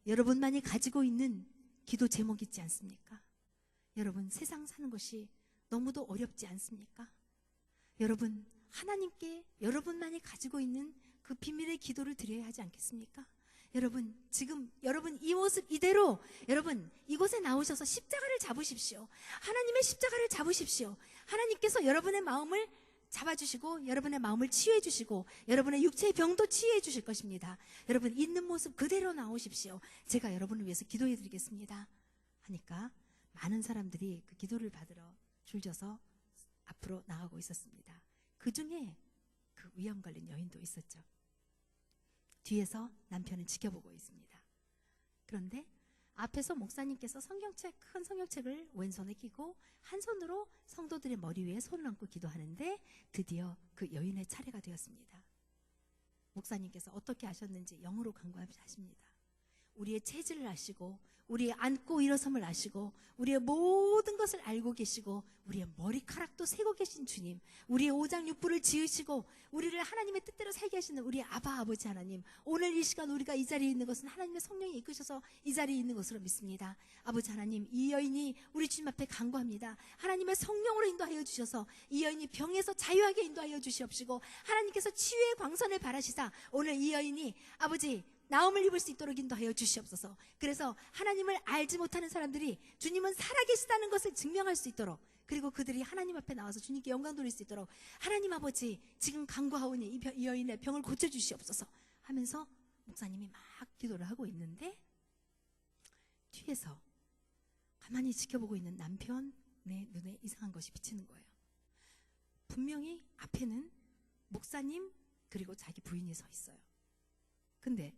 여러분만이 가지고 있는 기도 제목 있지 않습니까? 여러분, 세상 사는 것이 너무도 어렵지 않습니까? 여러분, 하나님께 여러분만이 가지고 있는 그 비밀의 기도를 드려야 하지 않겠습니까? 여러분, 지금 여러분 이 모습 이대로 여러분 이곳에 나오셔서 십자가를 잡으십시오. 하나님의 십자가를 잡으십시오. 하나님께서 여러분의 마음을 잡아주시고 여러분의 마음을 치유해 주시고 여러분의 육체의 병도 치유해 주실 것입니다. 여러분 있는 모습 그대로 나오십시오. 제가 여러분을 위해서 기도해 드리겠습니다 하니까 많은 사람들이 그 기도를 받으러 줄져서 앞으로 나가고 있었습니다. 그 중에 그 위암 걸린 여인도 있었죠. 뒤에서 남편은 지켜보고 있습니다. 그런데 앞에서 목사님께서 큰 성경책을 왼손에 끼고 한 손으로 성도들의 머리 위에 손을 얹고 기도하는데 드디어 그 여인의 차례가 되었습니다. 목사님께서 어떻게 하셨는지 영어로 간구하십니다. 우리의 체질을 아시고 우리의 앉고 일어섬을 아시고 우리의 모든 것을 알고 계시고 우리의 머리카락도 세고 계신 주님, 우리의 오장육부를 지으시고 우리를 하나님의 뜻대로 살게 하시는 우리 아바 아버지 하나님, 오늘 이 시간 우리가 이 자리에 있는 것은 하나님의 성령이 이끄셔서 이 자리에 있는 것으로 믿습니다. 아버지 하나님, 이 여인이 우리 주님 앞에 간구합니다. 하나님의 성령으로 인도하여 주셔서 이 여인이 병에서 자유하게 인도하여 주시옵시고 하나님께서 치유의 광선을 바라시사 오늘 이 여인이 아버지 나음을 입을 수 있도록 인도하여 주시옵소서. 그래서 하나님을 알지 못하는 사람들이 주님은 살아계시다는 것을 증명할 수 있도록, 그리고 그들이 하나님 앞에 나와서 주님께 영광 돌릴 수 있도록 하나님 아버지 지금 간구하오니 이 여인의 병을 고쳐주시옵소서 하면서 목사님이 막 기도를 하고 있는데 뒤에서 가만히 지켜보고 있는 남편의 눈에 이상한 것이 비치는 거예요. 분명히 앞에는 목사님 그리고 자기 부인이 서 있어요. 근데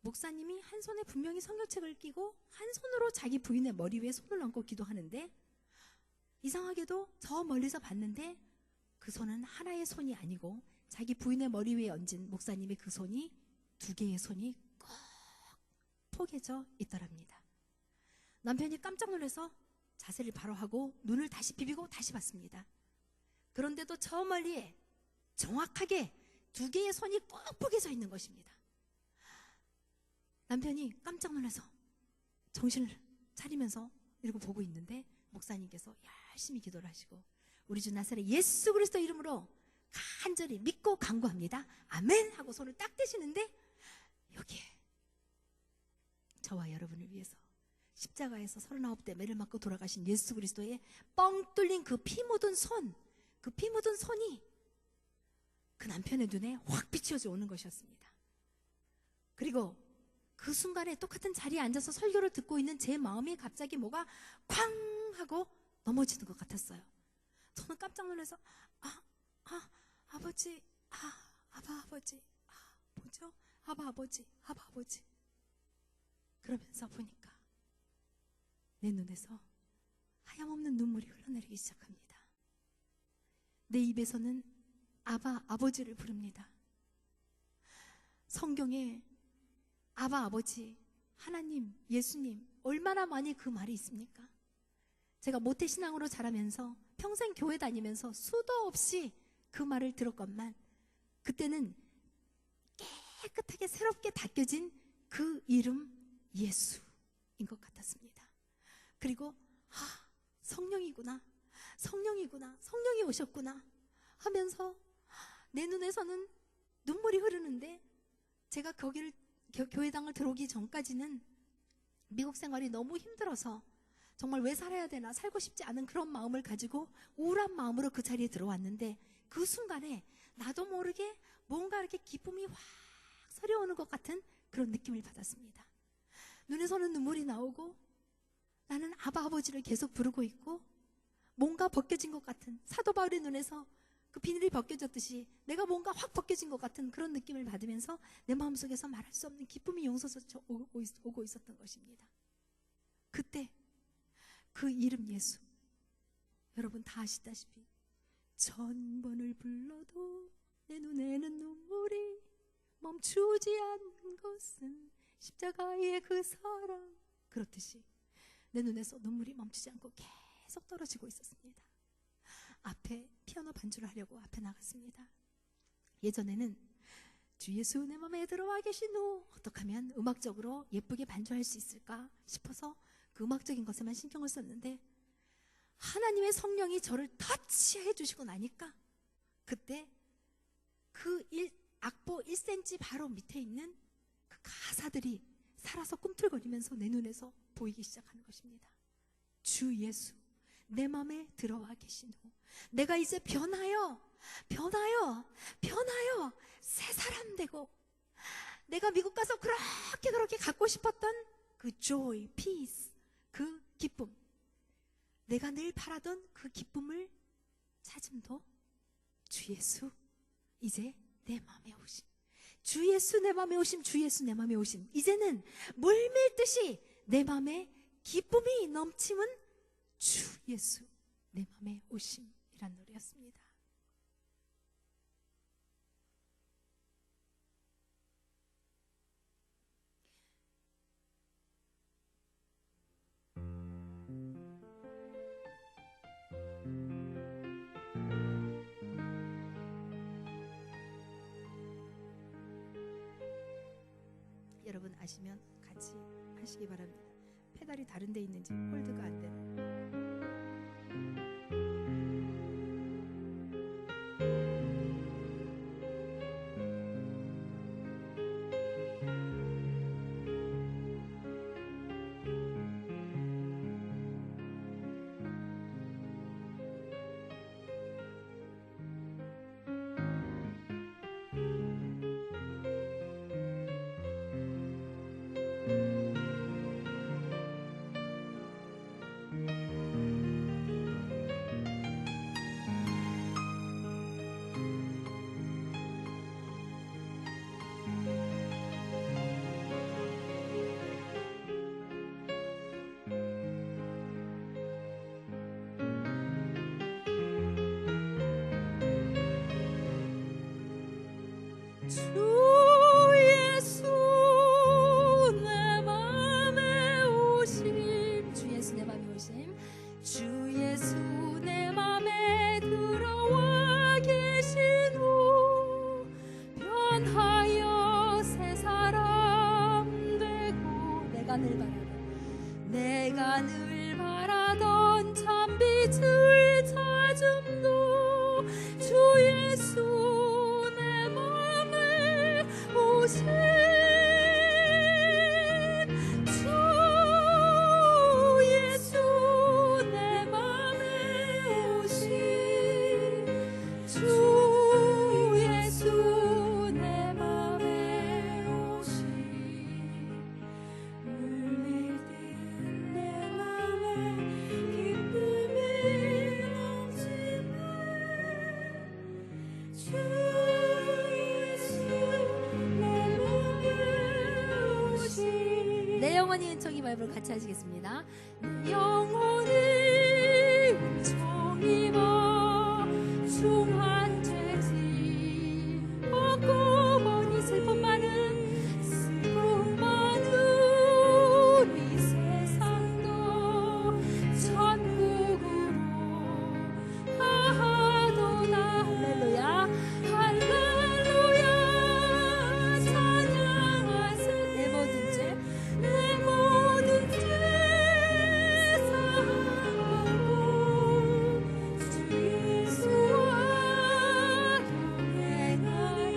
목사님이 한 손에 분명히 성경책을 끼고 한 손으로 자기 부인의 머리 위에 손을 얹고 기도하는데 이상하게도 저 멀리서 봤는데 그 손은 하나의 손이 아니고 자기 부인의 머리 위에 얹은 목사님의 그 손이 두 개의 손이 꼭 포개져 있더랍니다. 남편이 깜짝 놀라서 자세를 바로 하고 눈을 다시 비비고 다시 봤습니다. 그런데도 저 멀리에 정확하게 두 개의 손이 꼭 포개져 있는 것입니다. 남편이 깜짝 놀라서 정신을 차리면서 이러고 보고 있는데 목사님께서 열심히 기도를 하시고 우리 주 나사렛 예수 그리스도 이름으로 간절히 믿고 간구합니다. 아멘 하고 손을 딱 대시는데 여기에 저와 여러분을 위해서 십자가에서 39대 매를 맞고 돌아가신 예수 그리스도의 뻥 뚫린 그 피 묻은 손, 그 피 묻은 손이 그 남편의 눈에 확 비추어져 오는 것이었습니다. 그리고 그 순간에 똑같은 자리에 앉아서 설교를 듣고 있는 제 마음이 갑자기 뭐가 쾅 하고 넘어지는 것 같았어요. 저는 깜짝 놀라서 아버지, 아바 아버지, 뭐죠? 아바 아버지 그러면서 보니까 내 눈에서 하염없는 눈물이 흘러내리기 시작합니다. 내 입에서는 아바 아버지를 부릅니다. 성경에 아바 아버지, 하나님, 예수님 얼마나 많이 그 말이 있습니까? 제가 모태신앙으로 자라면서 평생 교회 다니면서 수도 없이 그 말을 들었건만 그때는 깨끗하게 새롭게 닦여진 그 이름 예수인 것 같았습니다. 그리고 성령이구나, 성령이 오셨구나 하면서 내 눈에서는 눈물이 흐르는데 제가 거기를 교회당을 들어오기 전까지는 미국 생활이 너무 힘들어서 정말 왜 살아야 되나, 살고 싶지 않은 그런 마음을 가지고 우울한 마음으로 그 자리에 들어왔는데 그 순간에 나도 모르게 뭔가 이렇게 기쁨이 확 서려오는 것 같은 그런 느낌을 받았습니다. 눈에서는 눈물이 나오고 나는 아바 아버지를 계속 부르고 있고 뭔가 벗겨진 것 같은, 사도 바울의 눈에서 그 비늘이 벗겨졌듯이 내가 뭔가 확 벗겨진 것 같은 그런 느낌을 받으면서 내 마음속에서 말할 수 없는 기쁨이 용서서 오고 있었던 것입니다. 그때 그 이름 예수, 여러분 다 아시다시피 1000번을 불러도 내 눈에는 눈물이 멈추지 않는 것은 십자가의 그 사랑, 그렇듯이 내 눈에서 눈물이 멈추지 않고 계속 떨어지고 있었습니다. 앞에 피아노 반주를 하려고 앞에 나갔습니다. 예전에는 주 예수 내 맘에 들어와 계신 후 어떻게 하면 음악적으로 예쁘게 반주할 수 있을까 싶어서 그 음악적인 것에만 신경을 썼는데 하나님의 성령이 저를 터치해 주시고 나니까 그때 그 악보 1cm 바로 밑에 있는 그 가사들이 살아서 꿈틀거리면서 내 눈에서 보이기 시작하는 것입니다. 주 예수 내 맘에 들어와 계신 후 내가 이제 변하여 새 사람 되고 내가 미국 가서 그렇게 갖고 싶었던 그 joy, peace, 그 기쁨, 내가 늘 바라던 그 기쁨을 찾음도 주 예수 이제 내 마음에 오심, 주 예수 내 마음에 오심, 주 예수 내 마음에 오심, 이제는 물밀듯이 내 마음에 기쁨이 넘치는 주 예수 내 마음에 오심이란 노래였습니다. 아시면 같이 하시기 바랍니다. 페달이 다른 데 있는지 홀드가 안 되는. 주 예수 내 맘에 오심 주 예수 내 맘에 오심 주 예수 내 맘에 들어와 계신 후 변하여 새 사람 되고 내가 늘 바라던 참빛을 찾음도 주 예수 내 맘에 오심 주 예수 내 맘에 오심 주 예수 내 맘에 오심 울릴 듯 내 맘에 기쁨이 넘치네 주 예수 내 맘에 오심 내 영혼이 은총이 바이블 같이 하시겠습니다. 내 영혼이 은총이 봐 중한 죄짐 없고 보니 슬픔 많은 우리 세상도 천국으로 하하도다 할렐루야 할렐루야 찬양하세 내 모든 죄 사하고 주 예수와 동행하리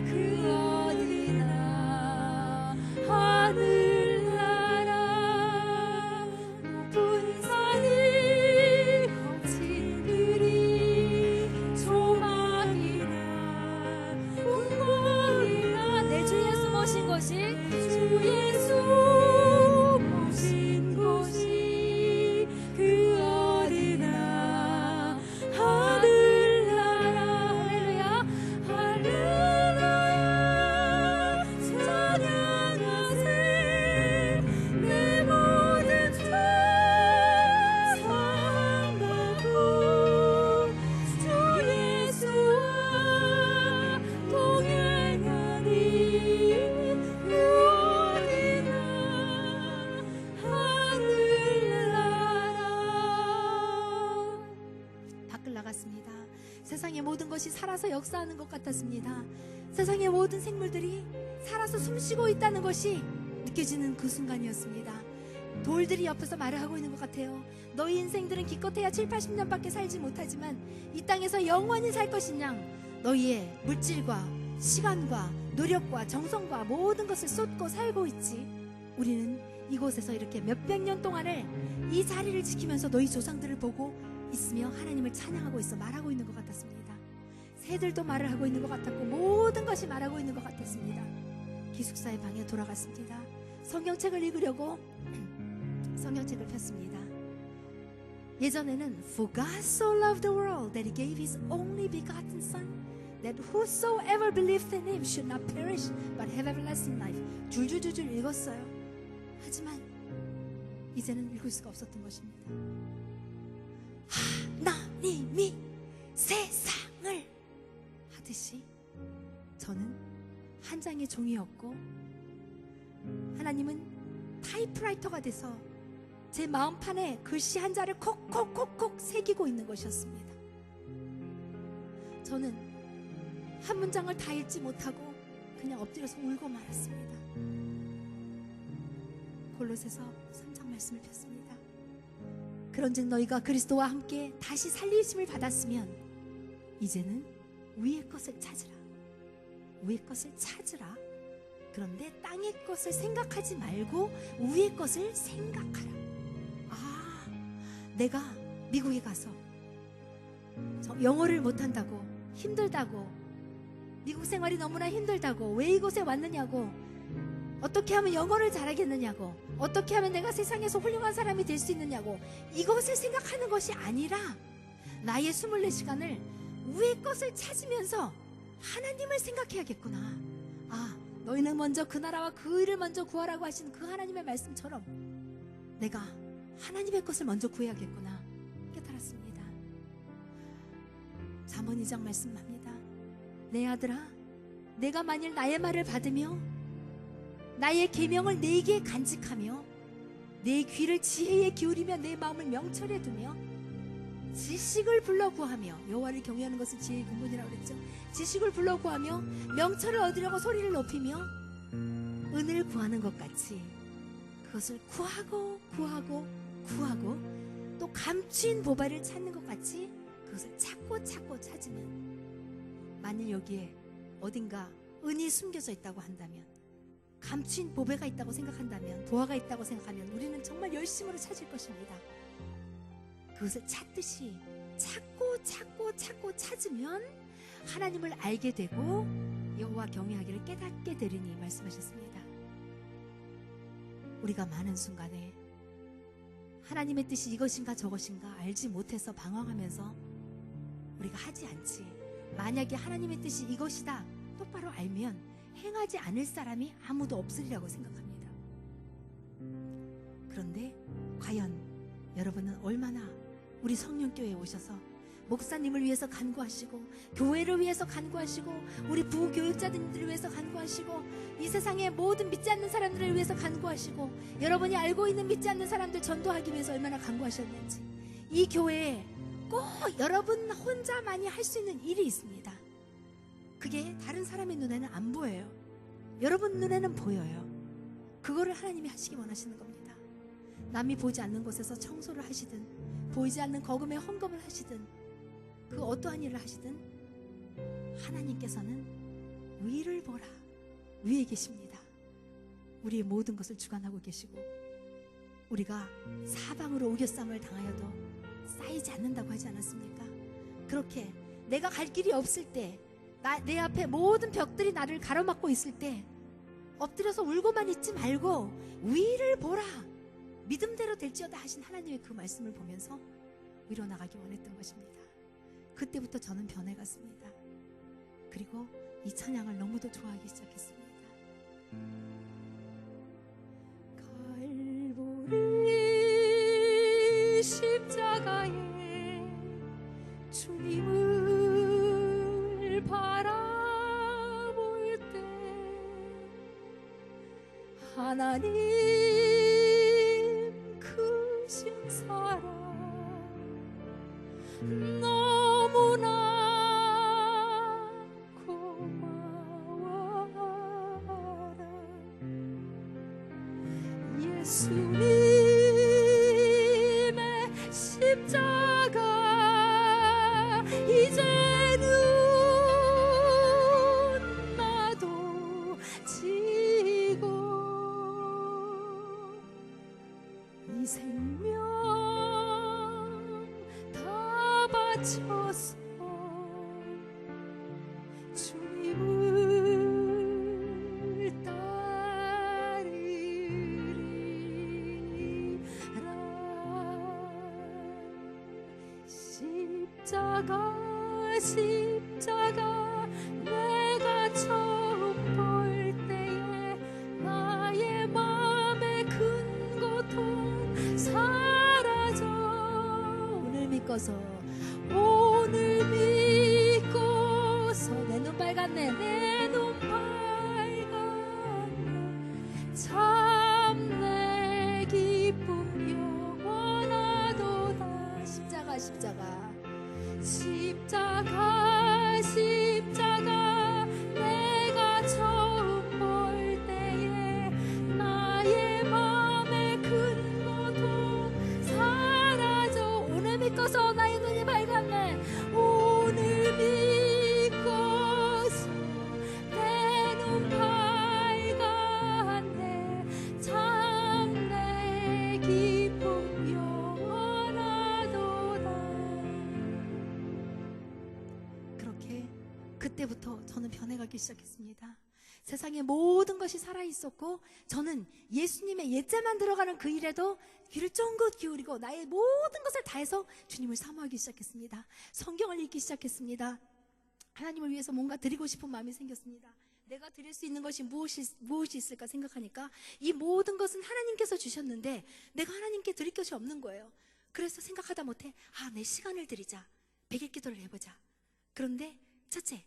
그 어디나 하늘나라 높은 산이 거친 들이 조망이라 운명이라 내 주 예수 모신 곳이 주 예수 모신 곳이 그 어디나 하늘나라 할렐루야 할렐루야 찬양하세 내 모든 죄 사함받고 주 예수와 동행하니 그 어디나 하늘나라 밖을 나갔습니다. 세상의 모든 것이 살아서 역사하는 것 같았습니다. 세상의 모든 생물들이 살아서 숨쉬고 있다는 것이 느껴지는 그 순간이었습니다. 돌들이 옆에서 말을 하고 있는 것 같아요. 너희 인생들은 기껏해야 7, 80년밖에 살지 못하지만 이 땅에서 영원히 살 것이냐 너희의 물질과 시간과 노력과 정성과 모든 것을 쏟고 살고 있지. 우리는 이곳에서 이렇게 몇백 년 동안을 이 자리를 지키면서 너희 조상들을 보고 있으며 하나님을 찬양하고 있어 말하고 있는 것 같았습니다. 새들도 말을 하고 있는 것 같았고 모든 것이 말하고 있는 것 같았습니다. 기숙사의 방에 돌아갔습니다. 성경책을 읽으려고 성경책을 폈습니다. 예전에는 For God so loved the world that He gave His only begotten Son that whosoever believeth in Him should not perish but have everlasting life. 줄줄줄줄 읽었어요. 하지만 이제는 읽을 수가 없었던 것입니다. 하나님이 세상을 하듯이 저는 한 장의 종이었고 하나님은 타이프라이터가 돼서 제 마음판에 글씨 한 자를 콕콕콕콕 새기고 있는 것이었습니다. 저는 한 문장을 다 읽지 못하고 그냥 엎드려서 울고 말았습니다. 골로새서 3장 말씀을 폈습니다. 그런즉 너희가 그리스도와 함께 다시 살리심을 받았으면 이제는 위의 것을 찾으라. 위의 것을 찾으라. 그런데 땅의 것을 생각하지 말고 위의 것을 생각하라. 아, 내가 미국에 가서 영어를 못한다고, 힘들다고, 미국 생활이 너무나 힘들다고, 왜 이곳에 왔느냐고, 어떻게 하면 영어를 잘하겠느냐고, 어떻게 하면 내가 세상에서 훌륭한 사람이 될 수 있느냐고, 이것을 생각하는 것이 아니라 나의 24시간을 위의 것을 찾으면서 하나님을 생각해야겠구나. 아, 너희는 먼저 그 나라와 그 의를 먼저 구하라고 하신 그 하나님의 말씀처럼 내가 하나님의 것을 먼저 구해야겠구나 깨달았습니다. 잠언 2장 말씀합니다. 내 아들아, 내가 만일 나의 말을 받으며 나의 계명을 내게 간직하며 내 귀를 지혜에 기울이며 내 마음을 명철에 두며 지식을 불러 구하며, 여호와를 경외하는 것은 지혜의 근본이라고 그랬죠. 지식을 불러 구하며 명철을 얻으려고 소리를 높이며 은을 구하는 것 같이 그것을 구하고 또 감추인 보배를 찾는 것 같이 그것을 찾고 찾으면, 만일 여기에 어딘가 은이 숨겨져 있다고 한다면, 감추인 보배가 있다고 생각한다면, 보화가 있다고 생각하면 우리는 정말 열심으로 찾을 것입니다. 그것을 찾듯이 찾고 찾으면 하나님을 알게 되고 여호와 경외하기를 깨닫게 되리니 말씀하셨습니다. 우리가 많은 순간에 하나님의 뜻이 이것인가 저것인가 알지 못해서 방황하면서 우리가 하지 않지, 만약에 하나님의 뜻이 이것이다 똑바로 알면 행하지 않을 사람이 아무도 없으리라고 생각합니다. 그런데 과연 여러분은 얼마나 우리 성령교회에 오셔서 목사님을 위해서 간구하시고, 교회를 위해서 간구하시고, 우리 부교육자들을 위해서 간구하시고, 이 세상의 모든 믿지 않는 사람들을 위해서 간구하시고, 여러분이 알고 있는 믿지 않는 사람들 전도하기 위해서 얼마나 간구하셨는지, 이 교회에 꼭 여러분 혼자만이 할 수 있는 일이 있습니다. 그게 다른 사람의 눈에는 안 보여요. 여러분 눈에는 보여요. 그거를 하나님이 하시기 원하시는 겁니다. 남이 보지 않는 곳에서 청소를 하시든, 보이지 않는 거금의 헌금을 하시든, 그 어떠한 일을 하시든 하나님께서는 위를 보라, 위에 계십니다. 우리의 모든 것을 주관하고 계시고, 우리가 사방으로 우겨쌈을 당하여도 쌓이지 않는다고 하지 않았습니까? 그렇게 내가 갈 길이 없을 때, 내 앞에 모든 벽들이 나를 가로막고 있을 때 엎드려서 울고만 있지 말고 위를 보라, 믿음대로 될지어다 하신 하나님의 그 말씀을 보면서 위로 나가기 원했던 것입니다. 그때부터 저는 변해갔습니다. 그리고 이 찬양을 너무도 좋아하기 시작했습니다. 갈보리 십자가에 주님을 바라볼 때 하나님 크신 사랑 너무나 고마워라. 예수님의 십자가 이제는 나도 지고 이 생명 다 바쳐서 주님을 따르리라. 십자가 내가 처음 볼 때에 나의 맘의 큰 고통 사라져. 오늘 믿고서 내 눈 빨갛네. 내 눈 빨갛네. 참 내 기쁨 영원하도다. 십자가 내가 처음 믿고서 나의 눈이 밝았네. 오늘 믿고서 내 눈 밝았네. 참 내 기쁨 영원하도다. 그렇게 그때부터 저는 변해가기 시작했습니다. 세상의 모든 것이 살아있었고 저는 예수님의 옛자만 들어가는 그 일에도 귀를 쫑긋 기울이고 나의 모든 것을 다해서 주님을 사모하기 시작했습니다. 성경을 읽기 시작했습니다. 하나님을 위해서 뭔가 드리고 싶은 마음이 생겼습니다. 내가 드릴 수 있는 것이 무엇이 있을까 생각하니까 이 모든 것은 하나님께서 주셨는데 내가 하나님께 드릴 것이 없는 거예요. 그래서 생각하다 못해 내 시간을 드리자. 100일 기도를 해보자. 그런데 첫째,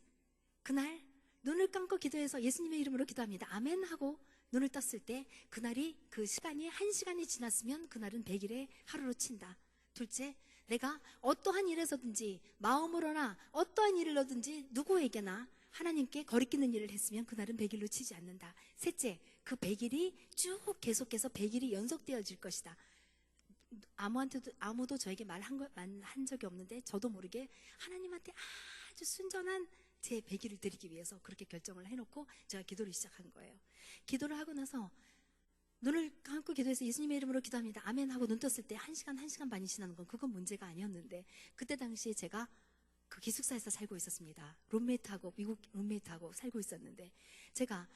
그날 눈을 감고 기도해서 예수님의 이름으로 기도합니다. 아멘 하고 눈을 떴을 때 그날이 그 시간이 1시간이 지났으면 그날은 100일의 하루로 친다. 둘째, 내가 어떠한 일에서든지 마음으로나 어떠한 일로든지 누구에게나 하나님께 거리끼는 일을 했으면 그날은 100일로 치지 않는다. 셋째, 그 100일이 쭉 계속해서 100일이 연속되어질 것이다. 아무도 저에게 한 적이 없는데 저도 모르게 하나님한테 아주 순전한 제 100일을 드리기 위해서 그렇게 결정을 해놓고 제가 기도를 시작한 거예요. 기도를 하고 나서 눈을 감고 기도해서 예수님의 이름으로 기도합니다. 아멘 하고 눈 떴을 때 1시간 반이 지나는 건 그건 문제가 아니었는데 그때 당시에 제가 그 기숙사에서 살고 있었습니다. 미국 룸메이트하고 살고 있었는데 제가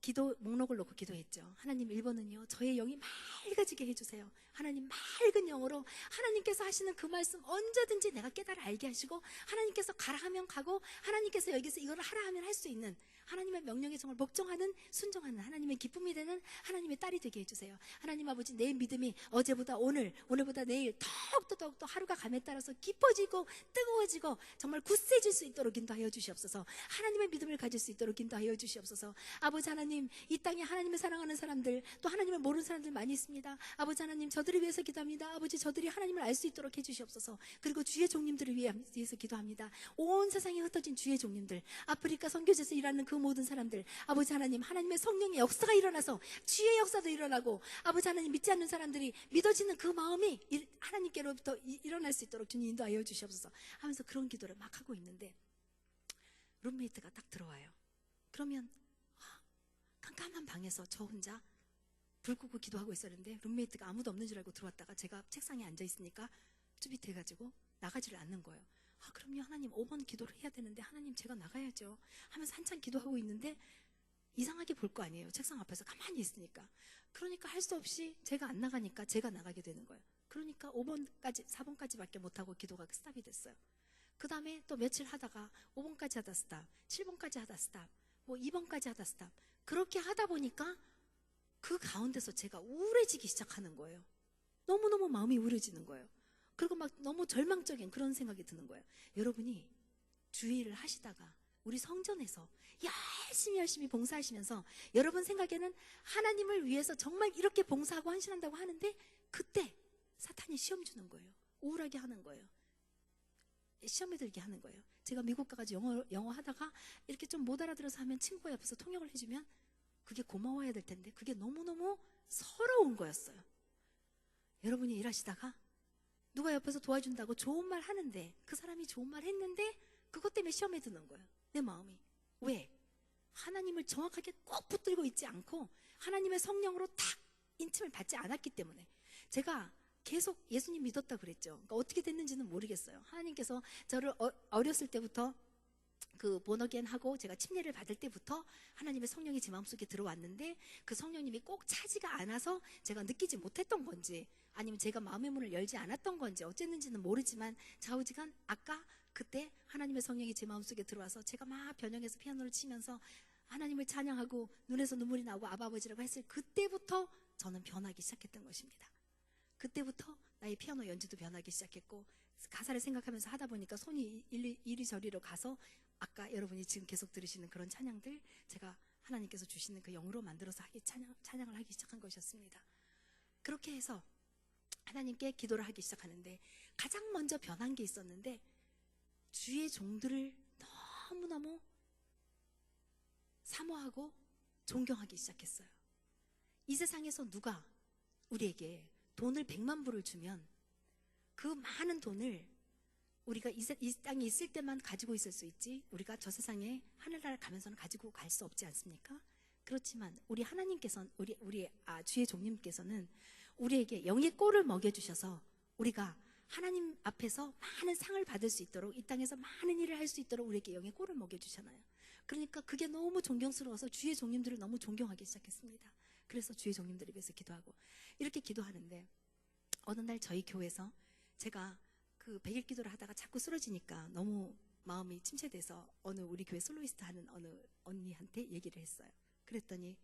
기도 목록을 놓고 기도했죠. 하나님 1번은요. 저의 영이 맑아지게 해주세요. 하나님 맑은 영으로 하나님께서 하시는 그 말씀 언제든지 내가 깨달아 알게 하시고 하나님께서 가라 하면 가고 하나님께서 여기서 이걸 하라 하면 할 수 있는 하나님의 명령에 정말 복종하는 순종하는 하나님의 기쁨이 되는 하나님의 딸이 되게 해주세요. 하나님 아버지 내 믿음이 어제보다 오늘보다 내일 더욱더 하루가 감에 따라서 깊어지고 뜨거워지고 정말 굳세질 수 있도록 인도하여 주시옵소서. 하나님의 믿음을 가질 수 있도록 인도하여 주시옵소서. 아버지 하나님 이 땅에 하나님을 사랑하는 사람들 또 하나님을 모르는 사람들 많이 있습니다. 아버지 하나님 저들을 위해서 기도합니다. 아버지 저들이 하나님을 알 수 있도록 해주시옵소서. 그리고 주의 종님들을 위해서 기도합니다. 온 세상에 흩어진 주의 종님들 아프리카 선교지에서 일하는 그 모든 사람들 아버지 하나님 하나님의 성령의 역사가 일어나서 주의 역사도 일어나고 아버지 하나님 믿지 않는 사람들이 믿어지는 그 마음이 하나님께로부터 일어날 수 있도록 주님 인도하여 주시옵소서 하면서 그런 기도를 막 하고 있는데 룸메이트가 딱 들어와요. 그러면 깜깜한 방에서 저 혼자 불 끄고 기도하고 있었는데 룸메이트가 아무도 없는 줄 알고 들어왔다가 제가 책상에 앉아 있으니까 쭈빗해가지고 나가지를 않는 거예요. 그럼요 하나님 5번 기도를 해야 되는데 하나님 제가 나가야죠 하면서 한참 기도하고 있는데 이상하게 볼 거 아니에요. 책상 앞에서 가만히 있으니까. 그러니까 할 수 없이 제가 안 나가니까 제가 나가게 되는 거예요. 그러니까 4번까지밖에 못하고 기도가 스탑이 됐어요. 그 다음에 또 며칠 하다가 5번까지 하다 스탑, 7번까지 하다 스탑, 2번까지 하다 스탑. 그렇게 하다 보니까 그 가운데서 제가 우울해지기 시작하는 거예요. 너무너무 마음이 우울해지는 거예요. 그리고 막 너무 절망적인 그런 생각이 드는 거예요. 여러분이 주일을 하시다가 우리 성전에서 열심히 봉사하시면서 여러분 생각에는 하나님을 위해서 정말 이렇게 봉사하고 헌신한다고 하는데 그때 사탄이 시험 주는 거예요. 우울하게 하는 거예요. 시험에 들게 하는 거예요. 제가 미국 가가지고 영어 하다가 이렇게 좀 못 알아들어서 하면 친구가 옆에서 통역을 해주면 그게 고마워야 될 텐데 그게 너무너무 서러운 거였어요. 여러분이 일하시다가 누가 옆에서 도와준다고 좋은 말 하는데 그 사람이 좋은 말 했는데 그것 때문에 시험에 드는 거예요. 내 마음이. 왜? 하나님을 정확하게 꼭 붙들고 있지 않고 하나님의 성령으로 탁 인침을 받지 않았기 때문에 제가 계속 예수님 믿었다 그랬죠. 그러니까 어떻게 됐는지는 모르겠어요. 하나님께서 저를 어렸을 때부터 그 본어겐 하고 제가 침례를 받을 때부터 하나님의 성령이 제 마음속에 들어왔는데 그 성령님이 꼭 차지가 않아서 제가 느끼지 못했던 건지 아니면 제가 마음의 문을 열지 않았던 건지 어쨌는지는 모르지만 좌우지간 아까 그때 하나님의 성령이 제 마음속에 들어와서 제가 막 변형해서 피아노를 치면서 하나님을 찬양하고 눈에서 눈물이 나오고 아버지라고 했을 그때부터 저는 변하기 시작했던 것입니다. 그때부터 나의 피아노 연주도 변하기 시작했고 가사를 생각하면서 하다 보니까 손이 이리저리로 가서 아까 여러분이 지금 계속 들으시는 그런 찬양들 제가 하나님께서 주시는 그 영으로 만들어서 찬양을 하기 시작한 것이었습니다. 그렇게 해서 하나님께 기도를 하기 시작하는데 가장 먼저 변한 게 있었는데 주의 종들을 너무너무 사모하고 존경하기 시작했어요. 이 세상에서 누가 우리에게 돈을 100만 불을 주면 그 많은 돈을 우리가 이 땅에 있을 때만 가지고 있을 수 있지 우리가 저 세상에 하늘나라를 가면서는 가지고 갈 수 없지 않습니까? 그렇지만 우리 하나님께서는 우리 주의 종님께서는 우리에게 영의 꼴을 먹여주셔서 우리가 하나님 앞에서 많은 상을 받을 수 있도록 이 땅에서 많은 일을 할 수 있도록 우리에게 영의 꼴을 먹여주잖아요. 그러니까 그게 너무 존경스러워서 주의 종님들을 너무 존경하기 시작했습니다. 그래서 주의 종님들을 위해서 기도하고 이렇게 기도하는데 어느 날 저희 교회에서 제가 그 100일 기도를 하다가 자꾸 쓰러지니까 너무 마음이 침체돼서 어느 우리 교회 솔로이스트 하는 어느 언니한테 얘기를 했어요. 그랬더니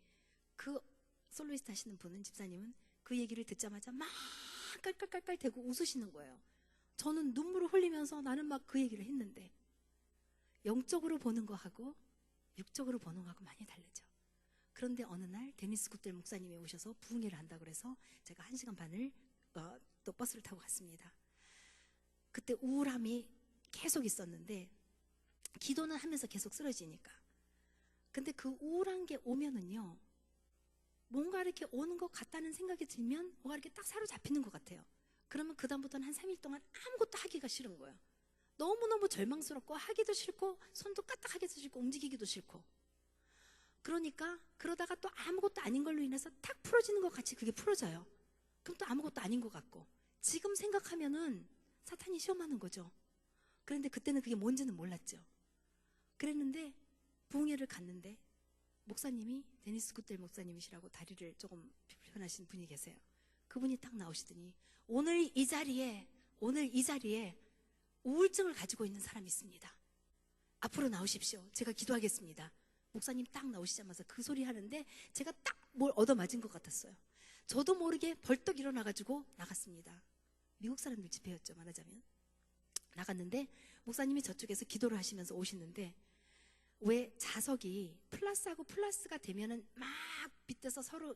그 솔로이스트 하시는 분은 집사님은 그 얘기를 듣자마자 막 깔깔깔깔 대고 웃으시는 거예요. 저는 눈물을 흘리면서 나는 막 그 얘기를 했는데 영적으로 보는 거하고 육적으로 보는 거하고 많이 다르죠. 그런데 어느 날 데니스 굿델 목사님이 오셔서 부흥회를 한다고 그래서 제가 1시간 반을 또 버스를 타고 갔습니다. 그때 우울함이 계속 있었는데 기도는 하면서 계속 쓰러지니까. 근데 그 우울한 게 오면은요 뭔가 이렇게 오는 것 같다는 생각이 들면 뭔가 이렇게 딱 사로잡히는 것 같아요. 그러면 그 다음부터는 한 3일 동안 아무것도 하기가 싫은 거예요. 너무너무 절망스럽고 하기도 싫고 손도 까딱하기도 싫고 움직이기도 싫고. 그러니까 그러다가 또 아무것도 아닌 걸로 인해서 탁 풀어지는 것 같이 그게 풀어져요. 그럼 또 아무것도 아닌 것 같고. 지금 생각하면은 사탄이 시험하는 거죠. 그런데 그때는 그게 뭔지는 몰랐죠. 그랬는데 부흥회를 갔는데 목사님이 데니스 굿델 목사님이시라고 다리를 조금 불편하신 분이 계세요. 그분이 딱 나오시더니 오늘 이 자리에 우울증을 가지고 있는 사람이 있습니다. 앞으로 나오십시오. 제가 기도하겠습니다. 목사님 딱 나오시자마자 그 소리 하는데 제가 딱 뭘 얻어맞은 것 같았어요. 저도 모르게 벌떡 일어나가지고 나갔습니다. 미국 사람들 집회였죠, 말하자면. 나갔는데 목사님이 저쪽에서 기도를 하시면서 오시는데 왜 자석이 플러스하고 플러스가 되면은 막 빗대서 서로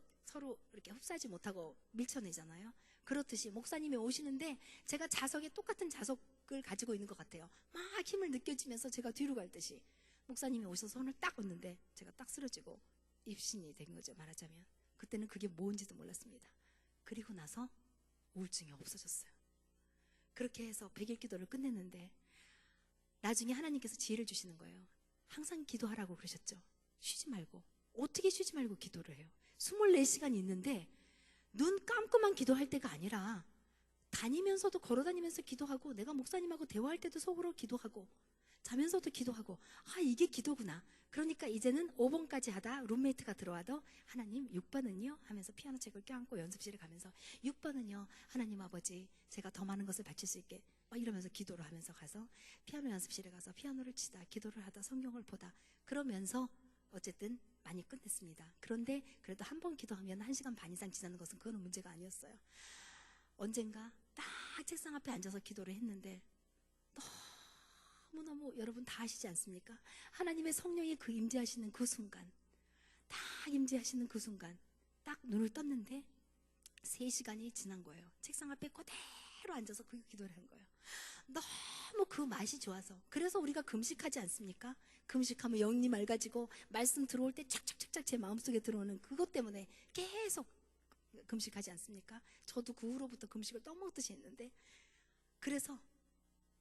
이렇게 흡사하지 못하고 밀쳐내잖아요. 그렇듯이 목사님이 오시는데 제가 자석에 똑같은 자석을 가지고 있는 것 같아요. 막 힘을 느껴지면서 제가 뒤로 갈 듯이 목사님이 오셔서 손을 딱 얹는데 제가 딱 쓰러지고 입신이 된 거죠, 말하자면. 그때는 그게 뭔지도 몰랐습니다. 그리고 나서 우울증이 없어졌어요. 그렇게 해서 100일 기도를 끝냈는데 나중에 하나님께서 지혜를 주시는 거예요. 항상 기도하라고 그러셨죠. 쉬지 말고. 어떻게 쉬지 말고 기도를 해요? 24시간이 있는데 눈 감고만 기도할 때가 아니라 다니면서도 걸어다니면서 기도하고 내가 목사님하고 대화할 때도 속으로 기도하고 자면서도 기도하고 이게 기도구나. 그러니까 이제는 5번까지 하다 룸메이트가 들어와도 하나님 6번은요 하면서 피아노 책을 껴안고 연습실에 가면서 6번은요 하나님 아버지 제가 더 많은 것을 바칠 수 있게 막 이러면서 기도를 하면서 가서 피아노 연습실에 가서 피아노를 치다 기도를 하다 성경을 보다 그러면서 어쨌든 많이 끝냈습니다. 그런데 그래도 한 번 기도하면 1시간 반 이상 지나는 것은 그거는 문제가 아니었어요. 언젠가 딱 책상 앞에 앉아서 기도를 했는데 너무너무 여러분 다 아시지 않습니까? 하나님의 성령이 그 임재하시는 그 순간 딱 임재하시는 그 순간 딱 눈을 떴는데 3시간이 지난 거예요. 책상 앞에 그대로 앉아서 그 기도를 한 거예요. 너무 그 맛이 좋아서. 그래서 우리가 금식하지 않습니까? 금식하면 영이 맑아지고 말씀 들어올 때 착착착착 제 마음속에 들어오는 그것 때문에 계속 금식하지 않습니까? 저도 그 후로부터 금식을 떠먹듯이 했는데 그래서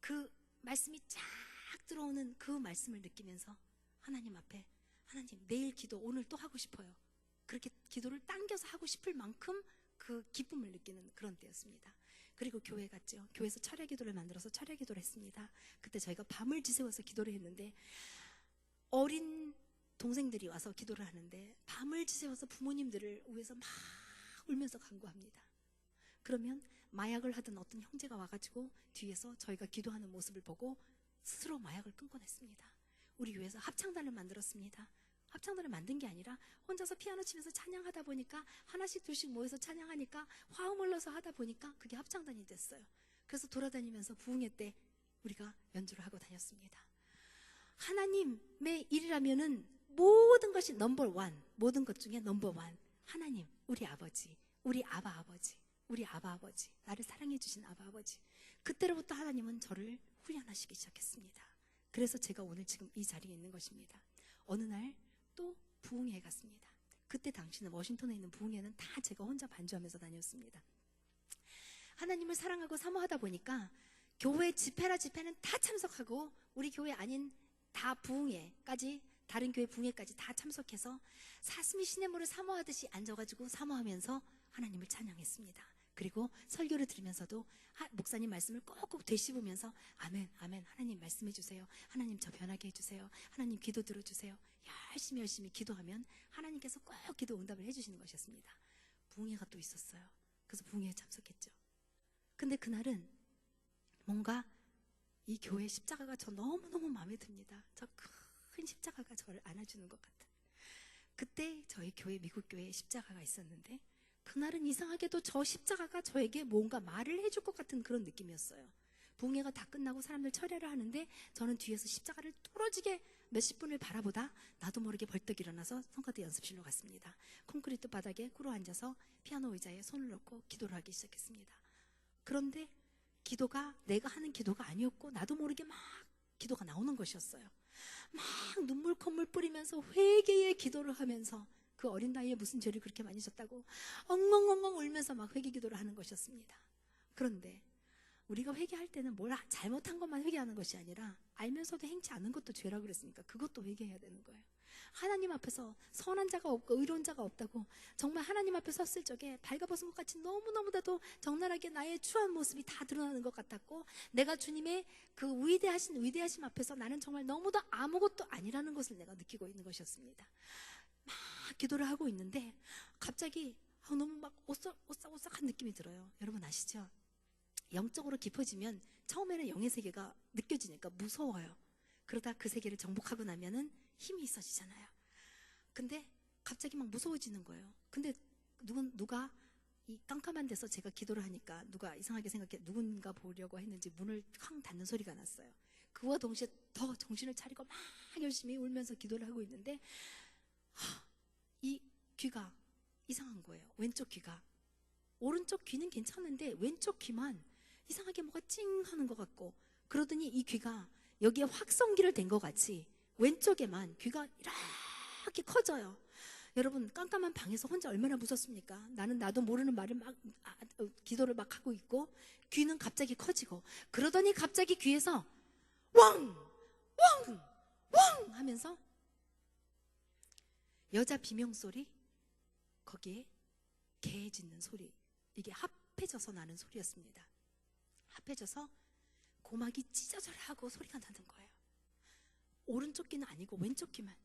그 말씀이 쫙 들어오는 그 말씀을 느끼면서 하나님 앞에 하나님 내일 기도 오늘 또 하고 싶어요. 그렇게 기도를 당겨서 하고 싶을 만큼 그 기쁨을 느끼는 그런 때였습니다. 그리고 교회 갔죠. 교회에서 철야 기도를 만들어서 철야 기도를 했습니다. 그때 저희가 밤을 지새워서 기도를 했는데 어린 동생들이 와서 기도를 하는데 밤을 지새워서 부모님들을 위해서 막 울면서 간구합니다. 그러면 마약을 하던 어떤 형제가 와가지고 뒤에서 저희가 기도하는 모습을 보고 스스로 마약을 끊곤 했습니다. 우리 교회에서 합창단을 만들었습니다. 합창단을 만든 게 아니라 혼자서 피아노 치면서 찬양하다 보니까 하나씩 둘씩 모여서 찬양하니까 화음을 넣어서 하다 보니까 그게 합창단이 됐어요. 그래서 돌아다니면서 부흥회 때 우리가 연주를 하고 다녔습니다. 하나님의 일이라면은 모든 것이 넘버원, 모든 것 중에 넘버원. 하나님, 우리 아버지, 우리 아바 아버지, 우리 아바 아버지, 나를 사랑해 주신 아바 아버지. 그때로부터 하나님은 저를 훈련하시기 시작했습니다. 그래서 제가 오늘 지금 이 자리에 있는 것입니다. 어느 날 또 부흥회에 갔습니다. 그때 당시는 워싱턴에 있는 부흥회는 다 제가 혼자 반주하면서 다녔습니다. 하나님을 사랑하고 사모하다 보니까 교회 집회는 다 참석하고 우리 교회 아닌 다 부흥회까지 다른 교회 부흥회까지 다 참석해서 사슴이 시냇물을 사모하듯이 앉아가지고 사모하면서 하나님을 찬양했습니다. 그리고 설교를 들으면서도 목사님 말씀을 꼭꼭 되씹으면서 아멘 아멘 하나님 말씀해 주세요. 하나님 저 변하게 해주세요. 하나님 기도 들어주세요. 열심히 기도하면 하나님께서 꼭 기도 응답을 해주시는 것이었습니다. 부흥회가 또 있었어요. 그래서 부흥회에 참석했죠. 근데 그날은 뭔가 이 교회 십자가가 저 너무너무 마음에 듭니다. 저 큰 십자가가 저를 안아주는 것 같은. 그때 저희 교회 미국 교회에 십자가가 있었는데 그날은 이상하게도 저 십자가가 저에게 뭔가 말을 해줄 것 같은 그런 느낌이었어요. 부흥회가 다 끝나고 사람들 철회를 하는데 저는 뒤에서 십자가를 뚫어지게 몇십 분을 바라보다 나도 모르게 벌떡 일어나서 성가대 연습실로 갔습니다. 콘크리트 바닥에 꿇어 앉아서 피아노 의자에 손을 넣고 기도를 하기 시작했습니다. 그런데 기도가 내가 하는 기도가 아니었고 나도 모르게 막 기도가 나오는 것이었어요. 막 눈물 콧물 뿌리면서 회개의 기도를 하면서 그 어린 나이에 무슨 죄를 그렇게 많이 졌다고 엉엉엉엉 울면서 막 회개 기도를 하는 것이었습니다. 그런데 우리가 회개할 때는 뭘 잘못한 것만 회개하는 것이 아니라 알면서도 행치 않는 것도 죄라고 그랬으니까 그것도 회개해야 되는 거예요. 하나님 앞에서 선한 자가 없고 의로운 자가 없다고 정말 하나님 앞에 섰을 적에 발가벗은 것 같이 너무너무나도 적나라하게 나의 추한 모습이 다 드러나는 것 같았고 내가 주님의 그 위대하심 앞에서 나는 정말 너무도 아무것도 아니라는 것을 내가 느끼고 있는 것이었습니다. 막 기도를 하고 있는데 갑자기 너무 막 오싹오싹한 느낌이 들어요. 여러분 아시죠? 영적으로 깊어지면 처음에는 영의 세계가 느껴지니까 무서워요. 그러다 그 세계를 정복하고 나면은 힘이 있어지잖아요. 근데 갑자기 막 무서워지는 거예요. 근데 누가 이 깜깜한 데서 제가 기도를 하니까 누가 이상하게 생각해 누군가 보려고 했는지 문을 쾅 닫는 소리가 났어요. 그와 동시에 더 정신을 차리고 막 열심히 울면서 기도를 하고 있는데 이 귀가 이상한 거예요. 왼쪽 귀가. 오른쪽 귀는 괜찮은데 왼쪽 귀만 이상하게 뭐가 찡 하는 것 같고 그러더니 이 귀가 여기에 확성기를 댄 것 같이 왼쪽에만 귀가 이렇게 커져요. 여러분 깜깜한 방에서 혼자 얼마나 무섭습니까? 나도 모르는 말을 막 기도를 막 하고 있고 귀는 갑자기 커지고 그러더니 갑자기 귀에서 왕 하면서 여자 비명소리 거기에 개 짖는 소리 이게 합해져서 나는 소리였습니다. 합해져서 고막이 찢어져라 하고 소리가 나는 거예요. 오른쪽 귀는 아니고 왼쪽 귀만.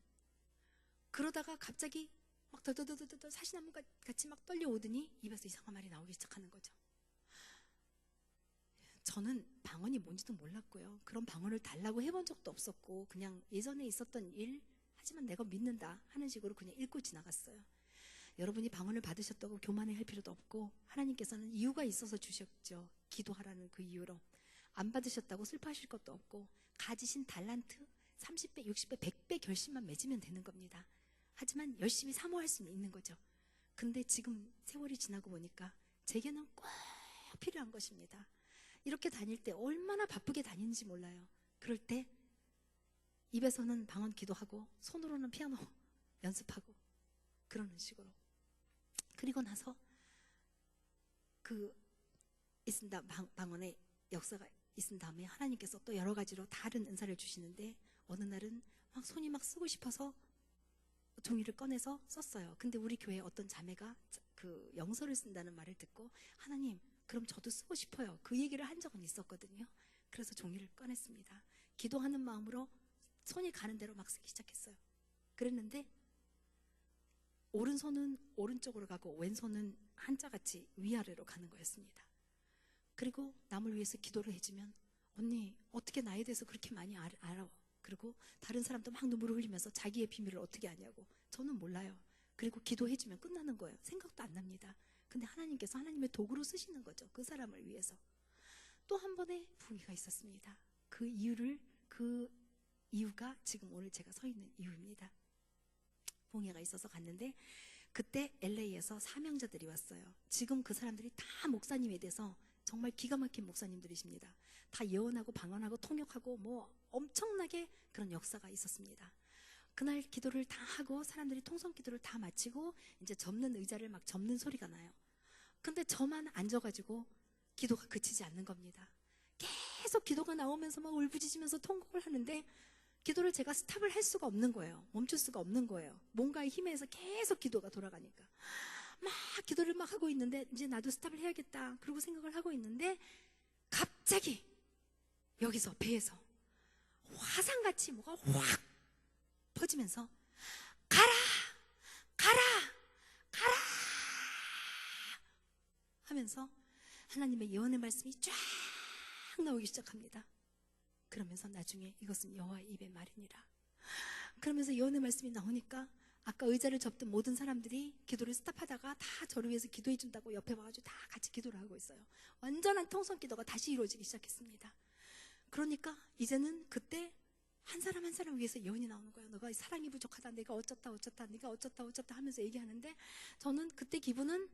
그러다가 갑자기 막 더더더더더 사시나무 같이 막 떨려오더니 입에서 이상한 말이 나오기 시작하는 거죠. 저는 방언이 뭔지도 몰랐고요. 그런 방언을 달라고 해본 적도 없었고 그냥 예전에 있었던 일 하지만 내가 믿는다 하는 식으로 그냥 읽고 지나갔어요. 여러분이 방언을 받으셨다고 교만해 할 필요도 없고 하나님께서는 이유가 있어서 주셨죠. 기도하라는 그 이유로. 안 받으셨다고 슬퍼하실 것도 없고 가지신 달란트 30배, 60배, 100배 결심만 맺으면 되는 겁니다. 하지만 열심히 사모할 수는 있는 거죠. 근데 지금 세월이 지나고 보니까 제게는 꼭 필요한 것입니다. 이렇게 다닐 때 얼마나 바쁘게 다니는지 몰라요. 그럴 때 입에서는 방언 기도하고 손으로는 피아노 연습하고 그러는 식으로. 그리고 나서 있습니다. 방언의 역사가 있은 다음에 하나님께서 또 여러 가지로 다른 은사를 주시는데 어느 날은 막 손이 막 쓰고 싶어서 종이를 꺼내서 썼어요. 근데 우리 교회 어떤 자매가 그 영서를 쓴다는 말을 듣고 하나님 그럼 저도 쓰고 싶어요. 그 얘기를 한 적은 있었거든요. 그래서 종이를 꺼냈습니다. 기도하는 마음으로 손이 가는 대로 막 쓰기 시작했어요. 그랬는데 오른손은 오른쪽으로 가고 왼손은 한자같이 위아래로 가는 거였습니다. 그리고 남을 위해서 기도를 해주면 언니 어떻게 나에 대해서 그렇게 많이 알아? 그리고 다른 사람도 막 눈물을 흘리면서 자기의 비밀을 어떻게 아냐고. 저는 몰라요. 그리고 기도해주면 끝나는 거예요. 생각도 안 납니다. 근데 하나님께서 하나님의 도구로 쓰시는 거죠. 그 사람을 위해서. 또 한 번의 부흥회가 있었습니다. 그 이유가 지금 오늘 제가 서 있는 이유입니다. 부흥회가 있어서 갔는데 그때 LA에서 사명자들이 왔어요. 지금 그 사람들이 다 목사님에 대해서 정말 기가 막힌 목사님들이십니다. 다 예언하고 방언하고 통역하고 뭐 엄청나게 그런 역사가 있었습니다. 그날 기도를 다 하고 사람들이 통성 기도를 다 마치고 이제 접는 의자를 막 접는 소리가 나요. 근데 저만 앉아가지고 기도가 그치지 않는 겁니다. 계속 기도가 나오면서 막 울부짖으면서 통곡을 하는데 기도를 제가 스탑을 할 수가 없는 거예요. 멈출 수가 없는 거예요. 뭔가의 힘에 의해서 계속 기도가 돌아가니까 막 기도를 막 하고 있는데 이제 나도 스탑을 해야겠다 그러고 생각을 하고 있는데 갑자기 여기서 배에서 화산같이 뭐가 확 퍼지면서 가라 가라 가라 하면서 하나님의 예언의 말씀이 쫙 나오기 시작합니다. 그러면서 나중에 이것은 여호와의 입의 말이니라. 그러면서 예언의 말씀이 나오니까 아까 의자를 접던 모든 사람들이 기도를 스탑하다가 다 저를 위해서 기도해 준다고 옆에 와가지고 다 같이 기도를 하고 있어요. 완전한 통성 기도가 다시 이루어지기 시작했습니다. 그러니까 이제는 그때 한 사람 한 사람 위해서 예언이 나오는 거예요. 너가 사랑이 부족하다, 내가 어쩌다 어쩌다, 네가 어쩌다 어쩌다 하면서 얘기하는데 저는 그때 기분은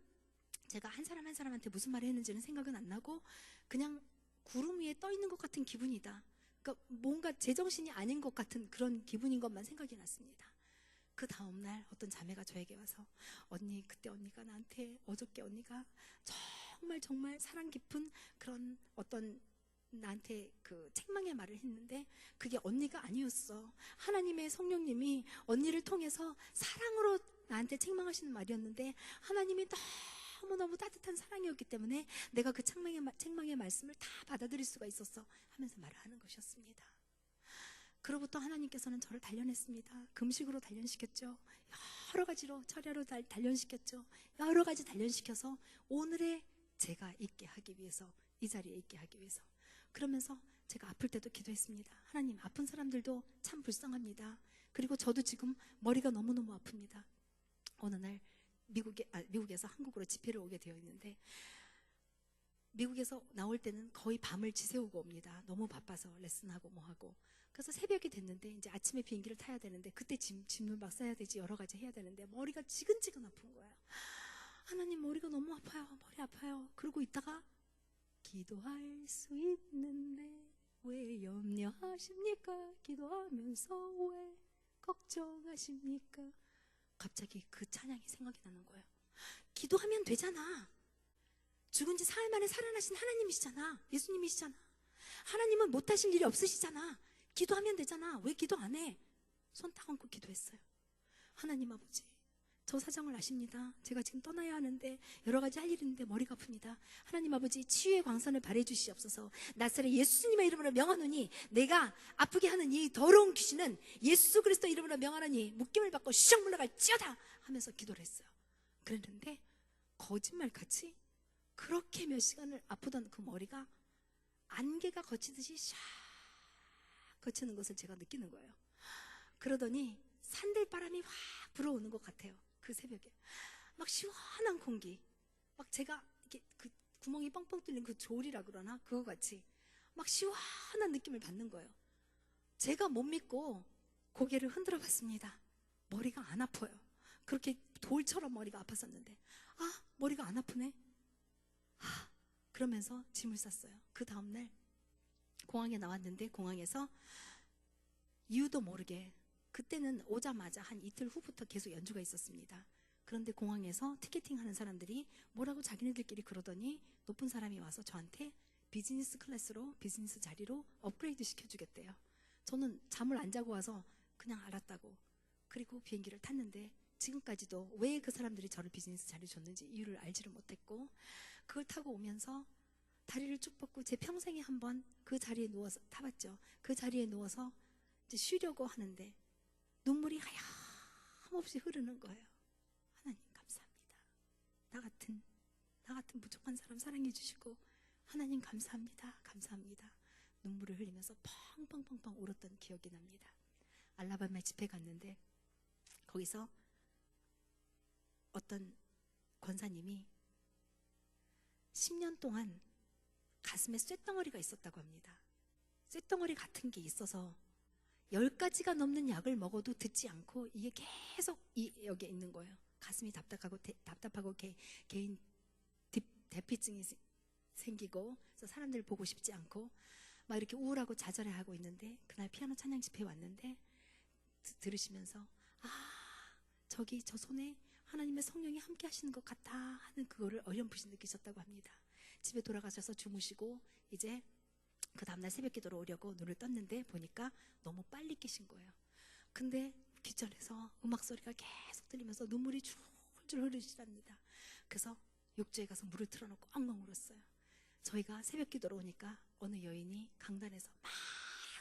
제가 한 사람 한 사람한테 무슨 말을 했는지는 생각은 안 나고 그냥 구름 위에 떠 있는 것 같은 기분이다. 그러니까 뭔가 제정신이 아닌 것 같은 그런 기분인 것만 생각이 났습니다. 그 다음날 어떤 자매가 저에게 와서 언니 그때 언니가 나한테 어저께 언니가 정말 정말 사랑 깊은 그런 어떤 나한테 그 책망의 말을 했는데 그게 언니가 아니었어. 하나님의 성령님이 언니를 통해서 사랑으로 나한테 책망하시는 말이었는데 하나님이 너무너무 따뜻한 사랑이었기 때문에 내가 그 책망의 말씀을 다 받아들일 수가 있었어 하면서 말을 하는 것이었습니다. 그로부터 하나님께서는 저를 단련했습니다. 금식으로 단련시켰죠. 여러 가지로 철야로 단련시켰죠. 여러 가지 단련시켜서 오늘의 제가 있게 하기 위해서 이 자리에 있게 하기 위해서 그러면서 제가 아플 때도 기도했습니다. 하나님 아픈 사람들도 참 불쌍합니다. 그리고 저도 지금 머리가 너무너무 아픕니다. 어느 날 미국에서 한국으로 집회를 오게 되어 있는데 미국에서 나올 때는 거의 밤을 지새우고 옵니다. 너무 바빠서 레슨하고 뭐하고 그래서 새벽이 됐는데 이제 아침에 비행기를 타야 되는데 그때 짐을 막 싸야 되지 여러 가지 해야 되는데 머리가 지근지근 아픈 거예요. 하나님 머리가 너무 아파요. 머리 아파요. 그러고 있다가 기도할 수 있는데 왜 염려하십니까? 기도하면서 왜 걱정하십니까? 갑자기 그 찬양이 생각이 나는 거예요. 기도하면 되잖아. 죽은 지 사흘 만에 살아나신 하나님이시잖아. 예수님이시잖아. 하나님은 못하실 일이 없으시잖아. 기도하면 되잖아. 왜 기도 안 해? 손 딱 얹고 기도했어요. 하나님 아버지 저 사정을 아십니다. 제가 지금 떠나야 하는데 여러 가지 할 일이 있는데 머리가 아픕니다. 하나님 아버지 치유의 광선을 발해 주시옵소서. 나사렛 예수님의 이름으로 명하노니 내가 아프게 하는 이 더러운 귀신은 예수 그리스도 이름으로 명하노니 묶임을 받고 슉 물러갈지어다 하면서 기도를 했어요. 그랬는데 거짓말같이 그렇게 몇 시간을 아프던 그 머리가 안개가 거치듯이 샥 거치는 것을 제가 느끼는 거예요. 그러더니 산들바람이 확 불어오는 것 같아요. 그 새벽에 막 시원한 공기 막 제가 이렇게 그 구멍이 뻥뻥 뚫린 그 졸이라 그러나 그거 같이 막 시원한 느낌을 받는 거예요. 제가 못 믿고 고개를 흔들어 봤습니다. 머리가 안 아파요. 그렇게 돌처럼 머리가 아팠었는데 아 머리가 안 아프네. 그러면서 짐을 쌌어요. 그 다음날 공항에 나왔는데 공항에서 이유도 모르게 그때는 오자마자 한 이틀 후부터 계속 연주가 있었습니다. 그런데 공항에서 티켓팅 하는 사람들이 뭐라고 자기네들끼리 그러더니 높은 사람이 와서 저한테 비즈니스 클래스로 비즈니스 자리로 업그레이드 시켜주겠대요. 저는 잠을 안 자고 와서 그냥 알았다고 그리고 비행기를 탔는데 지금까지도 왜 그 사람들이 저를 비즈니스 자리 줬는지 이유를 알지를 못했고 그걸 타고 오면서 다리를 쭉 뻗고 제 평생에 한번 그 자리에 누워서 타봤죠. 그 자리에 누워서 이제 쉬려고 하는데 눈물이 하염없이 흐르는 거예요. 하나님 감사합니다. 나 같은 부족한 사람 사랑해 주시고 하나님 감사합니다. 감사합니다. 눈물을 흘리면서 펑펑펑펑 울었던 기억이 납니다. 알라바마에 집회 갔는데 거기서 어떤 권사님이 10년 동안 가슴에 쇳덩어리가 있었다고 합니다. 쇳덩어리 같은 게 있어서 10가지가 넘는 약을 먹어도 듣지 않고 이게 계속 여기에 있는 거예요. 가슴이 답답하고 개인 대피증이 생기고 그래서 사람들 보고 싶지 않고 막 이렇게 우울하고 좌절해하고 있는데 그날 피아노 찬양 집회에 왔는데 들으시면서 저기 저 손에 하나님의 성령이 함께 하시는 것 같다 하는 그거를 어렴풋이 느끼셨다고 합니다. 집에 돌아가셔서 주무시고 이제 그 다음날 새벽 기도로 오려고 눈을 떴는데 보니까 너무 빨리 깨신 거예요. 근데 뒷전에서 음악 소리가 계속 들리면서 눈물이 줄줄 흐르시랍니다. 그래서 욕조에 가서 물을 틀어놓고 엉엉 울었어요. 저희가 새벽 기도로 오니까 어느 여인이 강단에서 막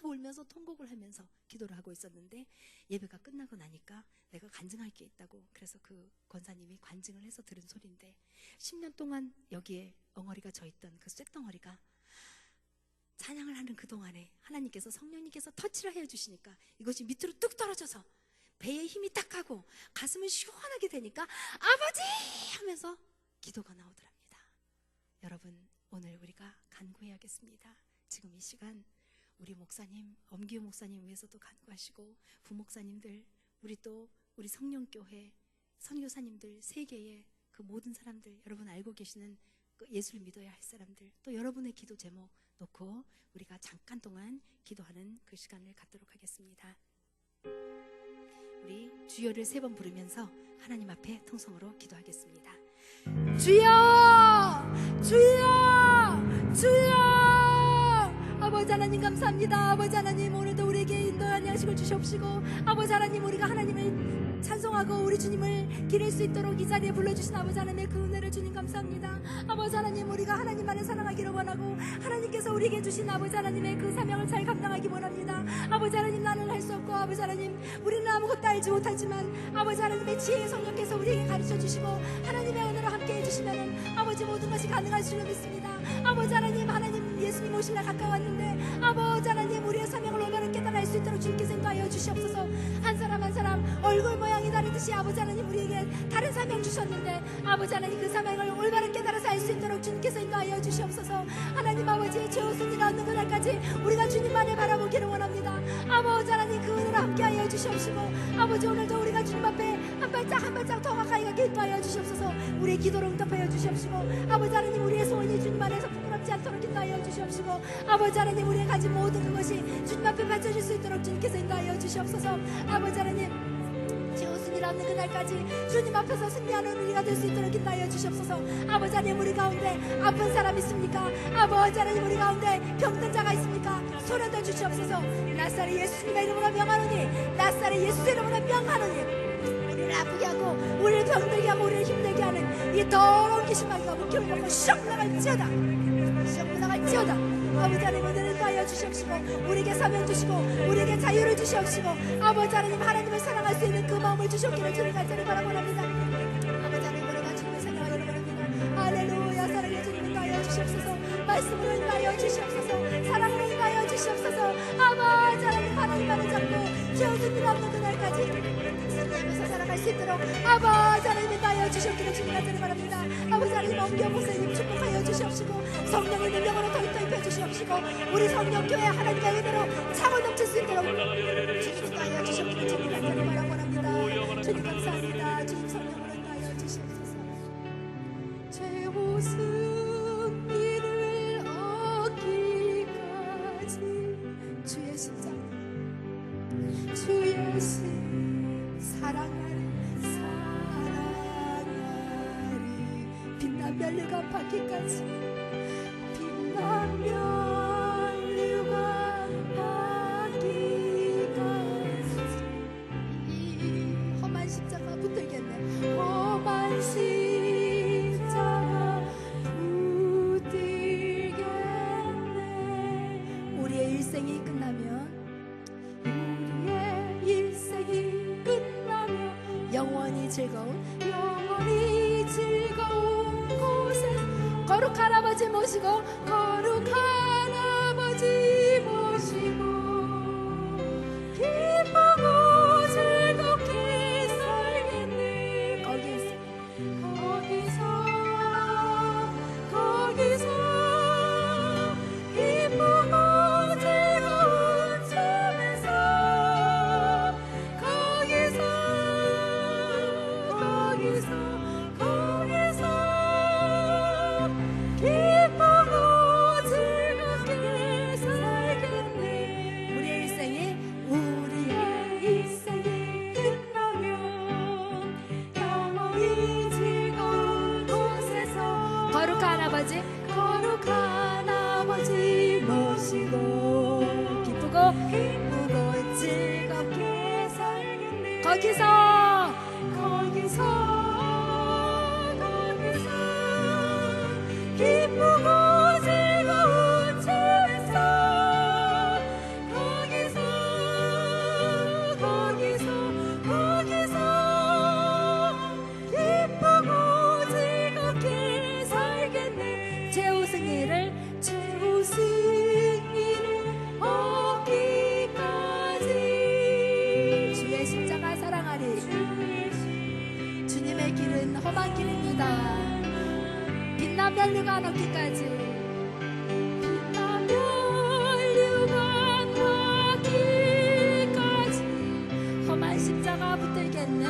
울면서 통곡을 하면서 기도를 하고 있었는데, 예배가 끝나고 나니까 내가 간증할 게 있다고, 그래서 그 권사님이 관증을 해서 들은 소리인데, 10년 동안 여기에 엉어리가 져있던 그 쇳덩어리가 찬양을 하는 그 동안에 하나님께서, 성령님께서 터치를 해주시니까 이것이 밑으로 뚝 떨어져서 배에 힘이 딱 가고 가슴을 시원하게 되니까 아버지! 하면서 기도가 나오더랍니다. 여러분, 오늘 우리가 간구해야겠습니다. 지금 이 시간 우리 목사님, 엄기우 목사님 위해서도 간구하시고, 부목사님들, 우리 성령교회 선교사님들, 세계의 그 모든 사람들, 여러분 알고 계시는 그 예수를 믿어야 할 사람들, 또 여러분의 기도 제목 놓고 우리가 잠깐 동안 기도하는 그 시간을 갖도록 하겠습니다. 우리 주여를 3번 부르면서 하나님 앞에 통성으로 기도하겠습니다. 주여! 주여! 주여! 아버지 하나님 감사합니다. 아버지 하나님, 오늘도 우리에게 인도하는 양식을 주시옵시고, 아버지 하나님, 우리가 하나님을 찬송하고 우리 주님을 기릴 수 있도록 이 자리에 불러주신 아버지 하나님의 그 은혜를 주님 감사합니다. 아버지 하나님, 우리가 하나님만을 사랑하기를 원하고, 하나님께서 우리에게 주신 아버지 하나님의 그 사명을 잘 감당하기 원합니다. 아버지 하나님, 나는 할 수 없고, 아버지 하나님, 우리는 아무것도 알지 못하지만 아버지 하나님의 지혜의 성령께서 우리에게 가르쳐 주시고 하나님의 은혜로 함께 해주시면 아버지 모든 것이 가능할 줄로 믿습니다. 아버지 하나님, 하나님 예수님 오실 날 가까웠는데 아버지 하나님, 우리의 사명을 올바르게 깨달을 수 있도록 주님께서 인도하여 주시옵소서. 한 사람 한 사람 얼굴 모양이 다르듯이 아버지 하나님, 우리에게 다른 사명 주셨는데 아버지 하나님, 그 사명을 올바르게 깨달아서 알 수 있도록 주님께서 인도하여 주시옵소서. 하나님 아버지, 최우순 일 얻는 그날까지 우리가 주님만을 바라보기를 원합니다. 아버지 하나님, 그 은혜로 함께하여 주시옵시고, 아버지 오늘도 우리가 주님 앞에 한 발짝 더 가까이 가게 인도하여 주시옵소서. 우리의 기도를 응답하여 주시옵시고, 아버지 하나님, 우리의 소원이 주님 안에서 부끄럽지 않도록 인도하여 주시옵시고, 아버지 하나님, 우리가 가진 모든 그것이 주님 앞에 바쳐질 수 있도록 주님께서 인도하여 주시옵소서. 아버지 하나님, 최우순이 얻는 그날까지 주님 앞에서 승리하는 우리가 될 수 있도록 인도하여 주시옵소서. 아버지 하나님, 우리 가운데 아픈 사람 있습니까? 아버지 하나님, 우리 가운데 병든 자가 있습니까? 소련도 주시옵소서. 나사렛 예수님의 이름으로 명하노니, 나사렛 예수의 이름으로 명하노니, 우리를 아프게 하고 우리를 병들게 하고 우리를 힘들게 하는 이 더러운 귀신마귀가 목욕을 먹고 썩 나갈지어다, 썩 나갈지어다. 아버지 하나님, 은혜를 더하여 주시옵시고, 우리에게 사명 주시고 우리에게 자유를 주시옵시고, 아버지 하나님, 하나님을 사랑할 수 있는 그 마음을 주시옵기를 주님 간절히 바라봅니다. 아버지 하나님, 우리가 주님을 사랑하기를 원합니다. 할렐루야. 사랑해 주님 인도하여 주시옵소서. 말씀으로 인도하여 주시옵소서. 사랑으로 인도하여 주시옵소서. 아버지 하나님, 하나님만을 잡고 최우순이 없는 그날까지 승리하면서 살아갈 수 있도록 아버지 하나님 인도하여 주시옵기를 주님 간절히 바랍니다. 아버지 하나님, 엄기우 목사님 축복하여 주시옵시고, 성령의 능력으로 더입 주시옵시고, 우리 성령교회 하나님의 은혜로 차고 넘칠 수 있도록 주님 인도하여 주시옵기를 주님 간절히 바라봅니다. 주님 감사합니다. 주님 성령으로 인도하여 주시옵소서. 최우순 이를 얻기까지 주의 십자가, 주 예수 사랑하리, 빛난 멸류관 받기까지, 빛난 멸류관 받기까지 이 험한 십자가 붙들겠네. 험한 십자가 붙들겠네. 우리의 일생이 끝나면, 우리의 일생이 끝나면 영원히 즐거운 곳에 거룩한 아버지 모시고, 거룩한 아버지 모시고 기쁘고 즐겁게 살겠네. 거기서 기쁘고 즐거운 삶에서, 거기서 기쁘고 즐거운 기쁘고 즐겁게 살겠네. 거기서 기쁘고 즐거운 주에서 거기서 기쁘고 즐겁게 살겠네. 최우승이를 얻기까지 주의 십자가 사랑하리. 주님의 길은 험한 길입니다. 빛난 멸류관 얻기까지. 빛난 멸류관 얻기까지 험한 십자가 붙들겠네.